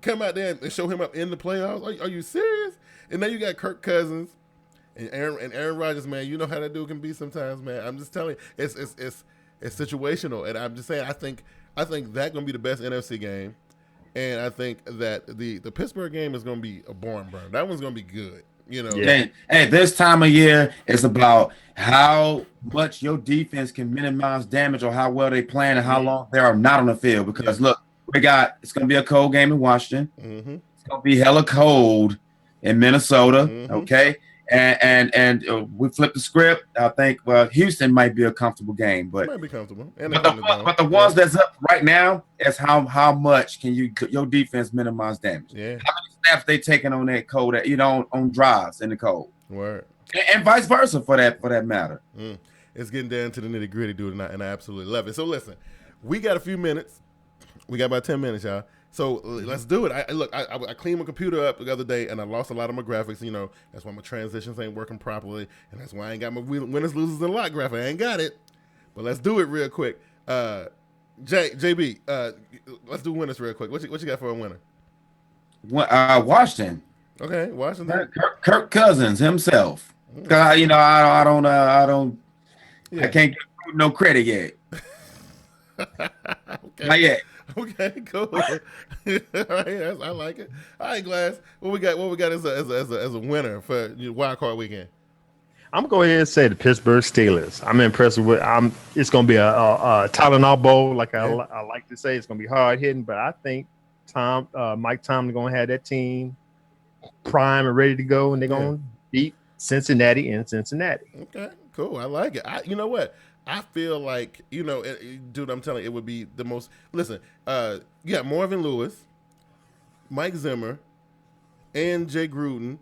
S1: come out there and show him up in the playoffs? Are you serious? And then you got Kirk Cousins and Aaron Rodgers, man. You know how that dude can be sometimes, man. I'm just telling you, it's situational, and I'm just saying, I think that's gonna be the best NFC game, and I think that the Pittsburgh game is gonna be a barn burner. That one's gonna be good.
S4: Yeah. Hey, this time of year is about how much your defense can minimize damage, or how well they plan, and how long they are not on the field. Because look, it's going to be a cold game in Washington. Mm-hmm. It's going to be hella cold in Minnesota. Mm-hmm. Okay, and we flip the script. I think Houston might be a comfortable game, but
S1: might be comfortable.
S4: But the ones that's up right now is how much can your defense minimize damage?
S1: Yeah.
S4: How many snaps they taking on that cold, on drives in the cold?
S1: Word.
S4: And vice versa for that matter.
S1: It's getting down to the nitty gritty, dude, and I absolutely love it. So listen, we got a few minutes. We got about 10 minutes, y'all. So let's do it. I cleaned my computer up the other day, and I lost a lot of my graphics. That's why my transitions ain't working properly, and that's why I ain't got my winners, losers, and lot graphic. I ain't got it. But let's do it real quick. JB, let's do winners real quick. What you got for a winner?
S4: Washington.
S1: Okay, Washington.
S4: Kirk Cousins himself. Cause I don't. Yeah. I can't give no credit yet.
S1: Okay.
S4: Not yet.
S1: Okay, cool. All right, I like it. All right, Glass. What we got as a winner for Wildcard Weekend?
S3: I'm gonna go ahead and say the Pittsburgh Steelers. I'm impressed with. It's gonna be a Tylenol bowl, like I like to say. It's gonna be hard hitting, but I think Mike Tomlin gonna have that team prime and ready to go, and they're gonna beat Cincinnati in Cincinnati.
S1: Okay, cool. I like it. You know what? I feel like, dude, I'm telling you, it would be the most. Listen, you got Marvin Lewis, Mike Zimmer, and Jay Gruden,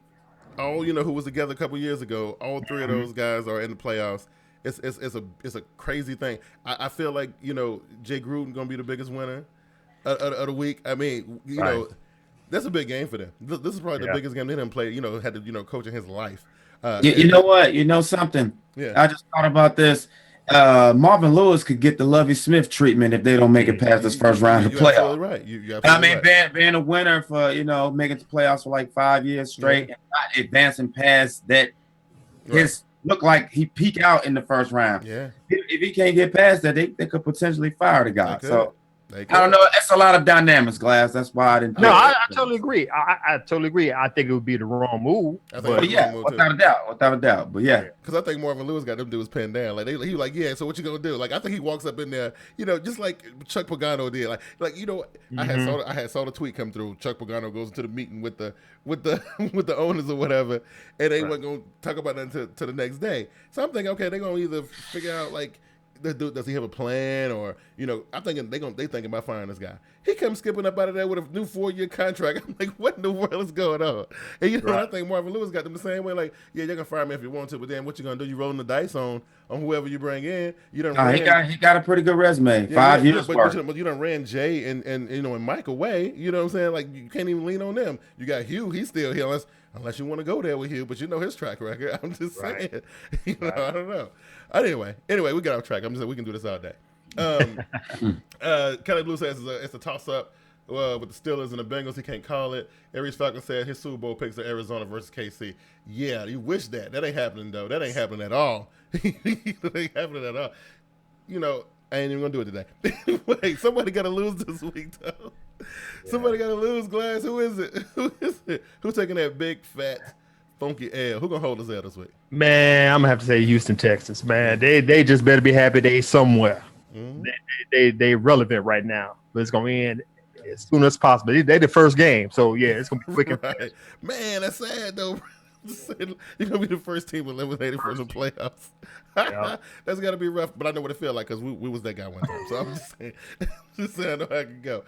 S1: all who was together a couple years ago. All three of those guys are in the playoffs. It's a crazy thing. I feel like Jay Gruden gonna be the biggest winner of the week. I mean, that's a big game for them. This is probably the biggest game they didn't play. Had to coach in his life.
S4: You know what? You know something?
S1: Yeah.
S4: I just thought about this. Marvin Lewis could get the Lovie Smith treatment if they don't make it past this first round of the playoffs.
S1: Right. You're absolutely
S4: right. Being a winner for making the playoffs for like 5 years straight and not advancing past that, his look like he peak out in the first round.
S1: Yeah.
S4: If he can't get past that, they could potentially fire the guy. So I don't know. It's a lot of dynamics, Glass. That's why I didn't.
S3: No, I totally agree. I totally agree. I think it would be the wrong move.
S4: Without a doubt. But yeah,
S1: because I think Marvin Lewis got them dudes pinned down. Like he was like, yeah. So what you gonna do? Like I think he walks up in there, just like Chuck Pagano did. I had saw the tweet come through. Chuck Pagano goes into the meeting with the owners or whatever, and they weren't gonna talk about that to the next day. So I'm thinking, okay, they're gonna either figure out like, does he have a plan, or I'm thinking they thinking about firing this guy. He comes skipping up out of there with a new 4-year contract. I'm like, what in the world is going on? And I think Marvin Lewis got them the same way. Like, yeah, you're gonna fire me if you want to, but then what you gonna do? You rolling the dice on whoever you bring in. You don't.
S4: He got a pretty good resume. 5 years,
S1: but you done ran Jay and Mike away. You know what I'm saying? Like you can't even lean on them. You got Hugh. He's still here unless you want to go there with Hugh, but his track record. I'm just saying. I don't know. Anyway, we got off track. I'm just saying we can do this all day. Kelly Blue says it's a toss-up with the Steelers and the Bengals. He can't call it. Aries Falcon said his Super Bowl picks are Arizona versus KC. Yeah, you wish that. That ain't happening, though. That ain't happening at all. That ain't happening at all. I ain't even going to do it today. Wait, somebody got to lose this week, though. Yeah. Somebody got to lose, Glass. Who is it? Who's taking that big, fat, funky L? Who gonna hold his L this week?
S3: Man, I'm gonna have to say Houston, Texas. Man, they just better be happy they somewhere. Mm-hmm. They relevant right now, but it's gonna end as soon as possible. They the first game, so yeah, it's gonna be quick.
S1: Right. Man, that's sad though. You're gonna be the first team eliminated from the playoffs. Yeah. That's gotta be rough, but I know what it feels like because we was that guy one time. So I'm just saying, I know how I can go.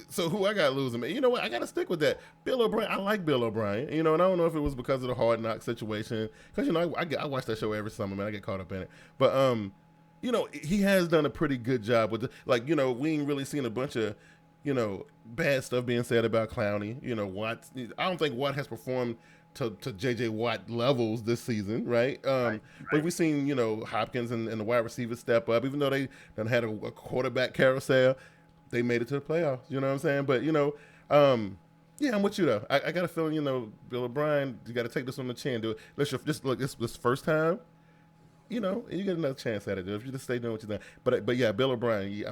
S1: So who I got losing? Man, you know what? I got to stick with that. Bill O'Brien. I like Bill O'Brien. And I don't know if it was because of the Hard Knock situation. Because I watch that show every summer, man. I get caught up in it. But he has done a pretty good job with we ain't really seen a bunch of bad stuff being said about Clowney. Watt. I don't think Watt has performed to J.J. Watt levels this season, right? But we've seen, Hopkins and the wide receivers step up. Even though they done had a quarterback carousel, they made it to the playoffs. You know what I'm saying? But, I'm with you, though. I got a feeling, Bill O'Brien, you got to take this on the chin. Do it. Just look, this first time, you get another chance at it. If you just stay doing what you're doing. But yeah, Bill O'Brien,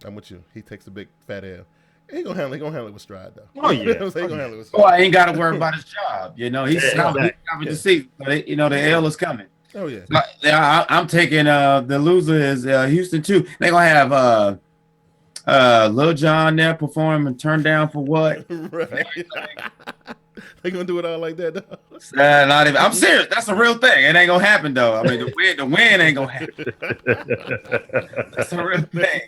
S1: I'm with you. He takes a big fat L. He gonna handle it with stride though.
S3: Oh yeah,
S1: he gonna handle it with stride.
S4: Well, I ain't got to worry about his job. He's covered the seat. The L is coming.
S1: Oh yeah.
S4: I'm taking the loser is Houston too. They gonna have Lil Jon there perform and turn down for what?
S1: Right. They gonna do it all like that though?
S4: Not even. I'm serious. That's a real thing. It ain't gonna happen though. I mean, the win ain't gonna happen. That's a real thing.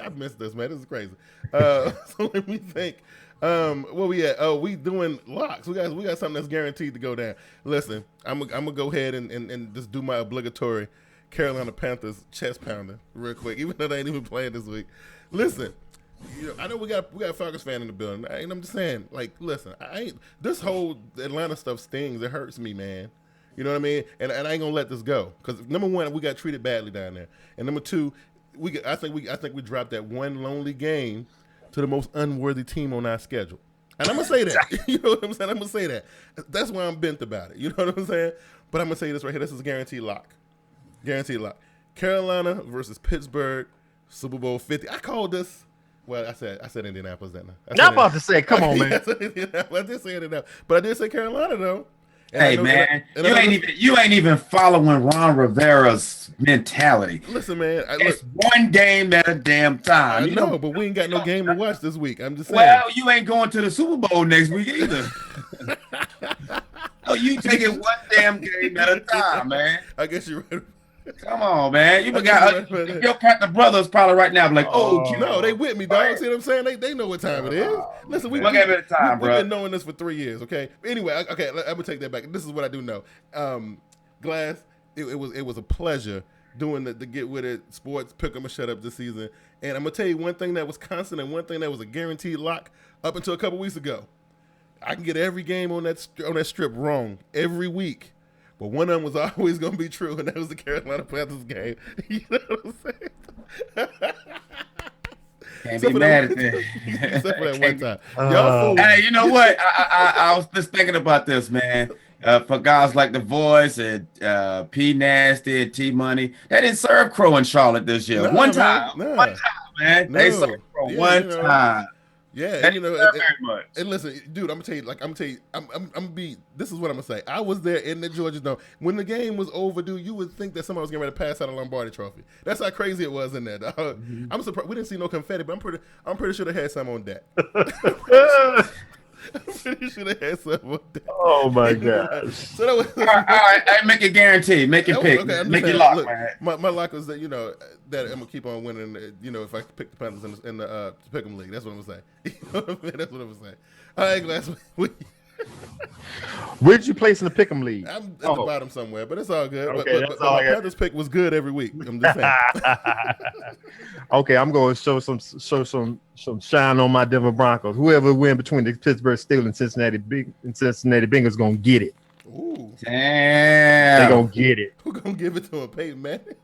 S1: I missed this, man. This is crazy. So let me think. Where we at? Oh, we doing locks. We got something that's guaranteed to go down. Listen, I'm gonna go ahead and just do my obligatory Carolina Panthers chest pounder real quick, even though they ain't even playing this week. Listen, I know we got a Falcons fan in the building, and I'm just saying, listen, this whole Atlanta stuff stings. It hurts me, man. You know what I mean? And I ain't gonna let this go because number one, we got treated badly down there, and number two, I think we dropped that one lonely game to the most unworthy team on our schedule. And I'm gonna say that. You know what I'm saying? I'm gonna say that. That's why I'm bent about it. You know what I'm saying? But I'm gonna say this right here. This is a guaranteed lock. Guaranteed lock. Carolina versus Pittsburgh, Super Bowl 50. I called this. Well, I said Indianapolis, didn't I?
S3: I'm about to say, come on, man.
S1: I did say Indianapolis, but I did say Carolina though.
S4: Hey man, you ain't even following Ron Rivera's mentality.
S1: Listen, man,
S4: it's one game at a damn time.
S1: I know, but we ain't got no game to watch this week. I'm just saying.
S4: Well, you ain't going to the Super Bowl next week either. Oh, you taking one damn game at a time, man.
S1: I guess you're right.
S4: Come on, man. You got your Panther brothers probably right now be like,
S1: no, they with me, dog. See what I'm saying? They know what time it is. Listen, we've been knowing this for 3 years, okay? Anyway, okay, I'm gonna take that back. This is what I do know. Glass, it was a pleasure doing the Get With It Sports Pick 'em and Shut Up this season. And I'm gonna tell you one thing that was constant and one thing that was a guaranteed lock up until a couple weeks ago. I can get every game on that strip wrong every week. But one of them was always going to be true, and that was the Carolina Panthers game. You know what I'm saying?
S4: Can't be mad at that.
S1: Except for that one time.
S4: Hey, you know what? I was just thinking about this, man. For guys like The Voice and P Nasty and T Money, they didn't serve Crow in Charlotte this year. One time, man. They served Crow one time.
S1: Yeah,
S4: very much.
S1: And listen, dude, I'm gonna tell you, this is what I'm gonna say. I was there in the Georgia Dome when the game was over, dude. You would think that somebody was getting ready to pass out a Lombardi trophy. That's how crazy it was in there. Mm-hmm. I'm surprised we didn't see no confetti, but I'm pretty sure they had some on deck. I'm pretty sure they had some on deck.
S3: Oh my gosh!
S1: So that was
S4: all right. Make it guaranteed. Make it pick.
S1: Okay,
S4: make it lock,
S1: look,
S4: man.
S1: My lock was that that I'm gonna keep on winning. If I pick the Panthers in the Pick'em League, that's what I'm gonna say. That's what I'm gonna say. All right, Glass.
S3: Where'd you place in the Pick'em League?
S1: I'm at the bottom somewhere, but it's all good.
S3: Okay,
S1: but my Panthers pick was good every week. I'm just saying.
S3: Okay, I'm going to show some shine on my Denver Broncos. Whoever win between the Pittsburgh Steelers and Cincinnati Bengals gonna get it.
S1: Ooh,
S4: damn!
S3: They gonna get it.
S1: Who gonna give it to him, Peyton Manning?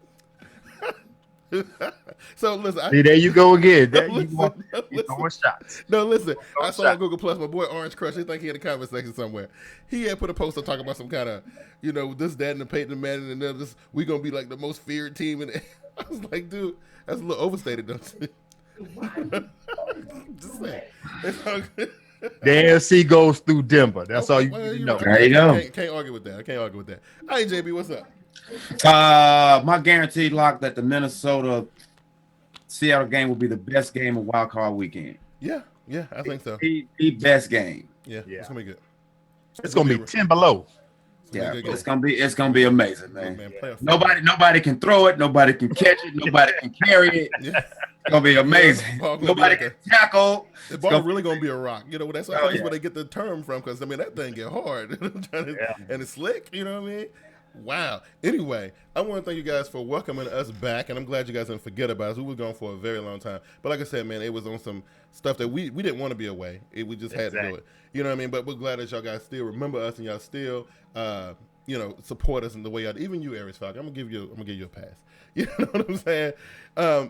S1: So listen,
S3: there you go again.
S1: Throwing shots. No, listen. I saw on Google Plus my boy Orange Crush. I think he had a comment section somewhere. He had put a post up talking about some kind of, this, that, and the Peyton Manning, and then this. We gonna be like the most feared team. And I was like, dude, that's a little overstated, don't you? Just saying. It's all good.
S3: The AFC goes through Denver. That's all you know.
S4: There you go.
S1: Can't argue with that. I can't argue with that. All right, JB, what's up?
S4: My guaranteed lock that the Minnesota Seattle game will be the best game of Wildcard Weekend.
S1: Yeah, I think so.
S4: The best game.
S1: Yeah, it's gonna be good.
S3: It's gonna be 10 below.
S4: Yeah, it's gonna be amazing, man. Nobody can throw it. Nobody can catch it. Nobody can carry it. Yeah. It's gonna be amazing. Nobody can tackle.
S1: The ball really gonna be a rock. That's where they get the term from, because that thing get hard. And it's slick. You know what I mean? Wow. Anyway, I want to thank you guys for welcoming us back, and I'm glad you guys didn't forget about us. We were gone for a very long time. But like I said, man, it was on some stuff that we didn't want to be away. We just had to do it. You know what I mean? But we're glad that y'all guys still remember us and y'all still, support us in the way y'all. Even you, Aries Falcon, I'm gonna give you a pass. You know what I'm saying?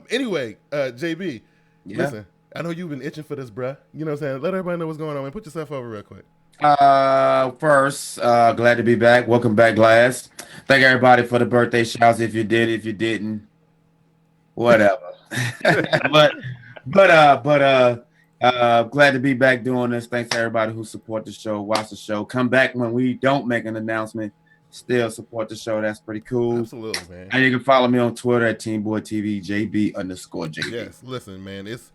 S1: Anyway, JB, listen, I know you've been itching for this, bruh. You know what I'm saying? Let everybody know what's going on, man. Put yourself over real quick.
S4: First, glad to be back. Welcome back, Glass. Thank everybody for the birthday shouts. If you did, if you didn't, whatever. but glad to be back doing this. Thanks to everybody who support the show, watch the show, come back when we don't make an announcement. Still support the show. That's pretty cool.
S1: Absolutely, man.
S4: And you can follow me on Twitter at TeamBoydTV, JB_JB.
S1: Yes, listen, man. It's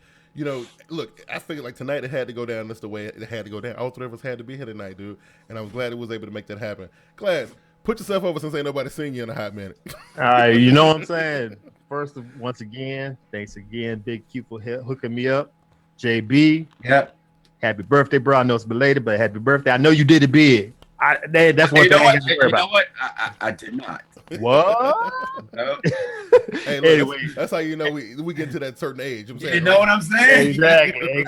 S1: look, I figured like tonight it had to go down. That's the way it had to go down. All three of us had to be here tonight, dude. And I was glad it was able to make that happen. Glass, put yourself over since ain't nobody seen you in a hot minute.
S3: All right, you know what I'm saying? First, once again, thanks again, Big Q for hooking me up. JB,
S4: yep.
S3: Happy birthday, bro. I know it's belated, but happy birthday. I know you did it big. That's one thing I got to worry about.
S4: You know what? I did not.
S3: What?
S4: No.
S1: Hey, look,
S3: anyway,
S1: that's how you know we get to that certain age. I'm saying,
S4: You know what I'm saying?
S3: Exactly.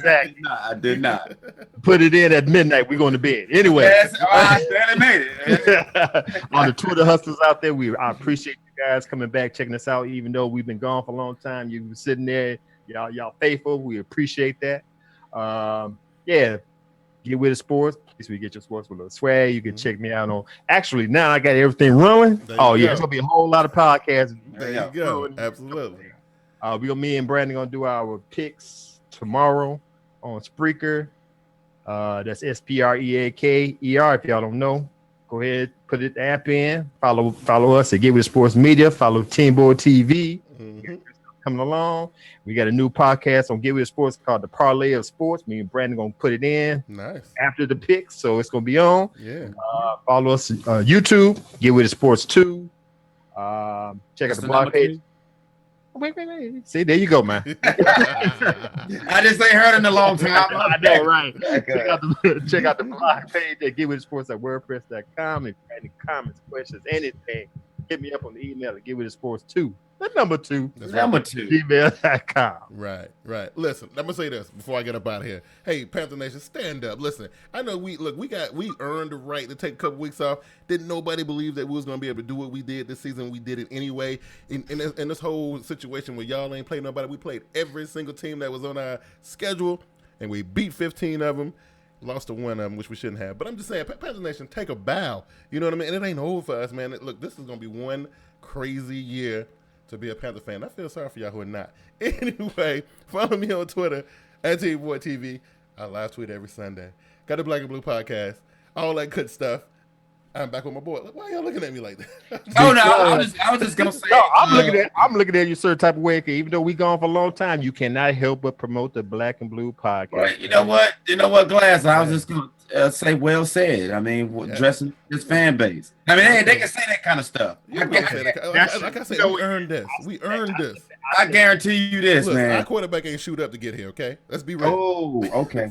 S4: I did not.
S3: Put it in at midnight. We're going to bed. Anyway.
S4: Yes, I barely made it.
S3: On the Twitter hustlers out there, I appreciate you guys coming back, checking us out. Even though we've been gone for a long time, you were sitting there. Y'all faithful. We appreciate that. Get with the sports. We get your sports with a little swag. You can check me out on. Actually, now I got everything rolling. It's gonna be a whole lot of podcasts.
S1: There you go. Absolutely.
S3: Me and Brandon gonna do our picks tomorrow on Spreaker. That's SPREAKER. If y'all don't know, go ahead, put the app in. Follow us at Get With the Sports Media. Follow TeamBoydTV. Coming along. We got a new podcast on Get With the Sports called The Parlay of Sports. Me and Brandon gonna put it in after the picks, so it's gonna be on.
S1: Yeah.
S3: Follow us on YouTube, Get With the Sports 2. Check out the blog page. Wait. See, there you go, man.
S4: I just ain't heard in a long time.
S3: I know, right? Check out the blog page at getwiththesports.wordpress.com. If you have any comments, questions, anything, hit me up on the email at getwiththesports2. The number 2. Gmail.com.
S1: Right. Listen, I'm gonna say this before I get up out of here. Hey, Panther Nation, stand up. Listen, I know we earned the right to take a couple weeks off. Didn't nobody believe that we was gonna be able to do what we did this season. We did it anyway. In this whole situation where y'all ain't played nobody, we played every single team that was on our schedule, and we beat 15 of them. Lost to one of them, which we shouldn't have. But I'm just saying, Panther Nation, take a bow. You know what I mean? And it ain't over for us, man. Look, this is gonna be one crazy year to be a Panther fan. I feel sorry for y'all who are not. Anyway, follow me on Twitter at TeamBoydTV. I live tweet every Sunday. Got the Black and Blue podcast. All that good stuff. I'm back with my boy. Why y'all looking at me like that?
S4: Oh no, I was just gonna say.
S3: No, I'm looking at you a certain type of way. Even though we gone for a long time, you cannot help but promote the Black and Blue podcast.
S4: Right. You know what, Glass? I was just gonna say, well said. I mean, dressing this fan base. I mean, they can say that kind of stuff.
S1: Like I said, we earned this. We earned this.
S4: I guarantee you this, man.
S1: Our quarterback ain't shoot up to get here. Okay, let's be real.
S4: Oh, okay.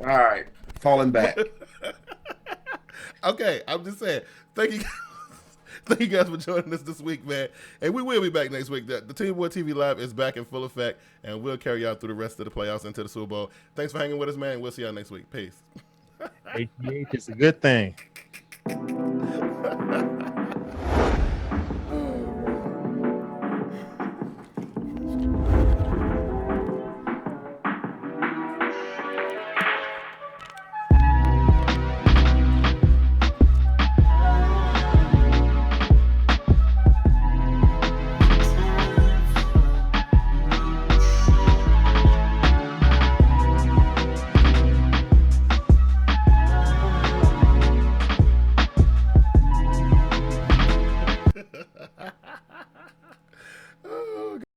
S4: All right, falling back.
S1: Okay, I'm just saying. Thank you guys for joining us this week, man. And we will be back next week. The Team Boy TV Live is back in full effect, and we'll carry y'all through the rest of the playoffs into the Super Bowl. Thanks for hanging with us, man. We'll see y'all next week. Peace.
S3: HBH is a good thing.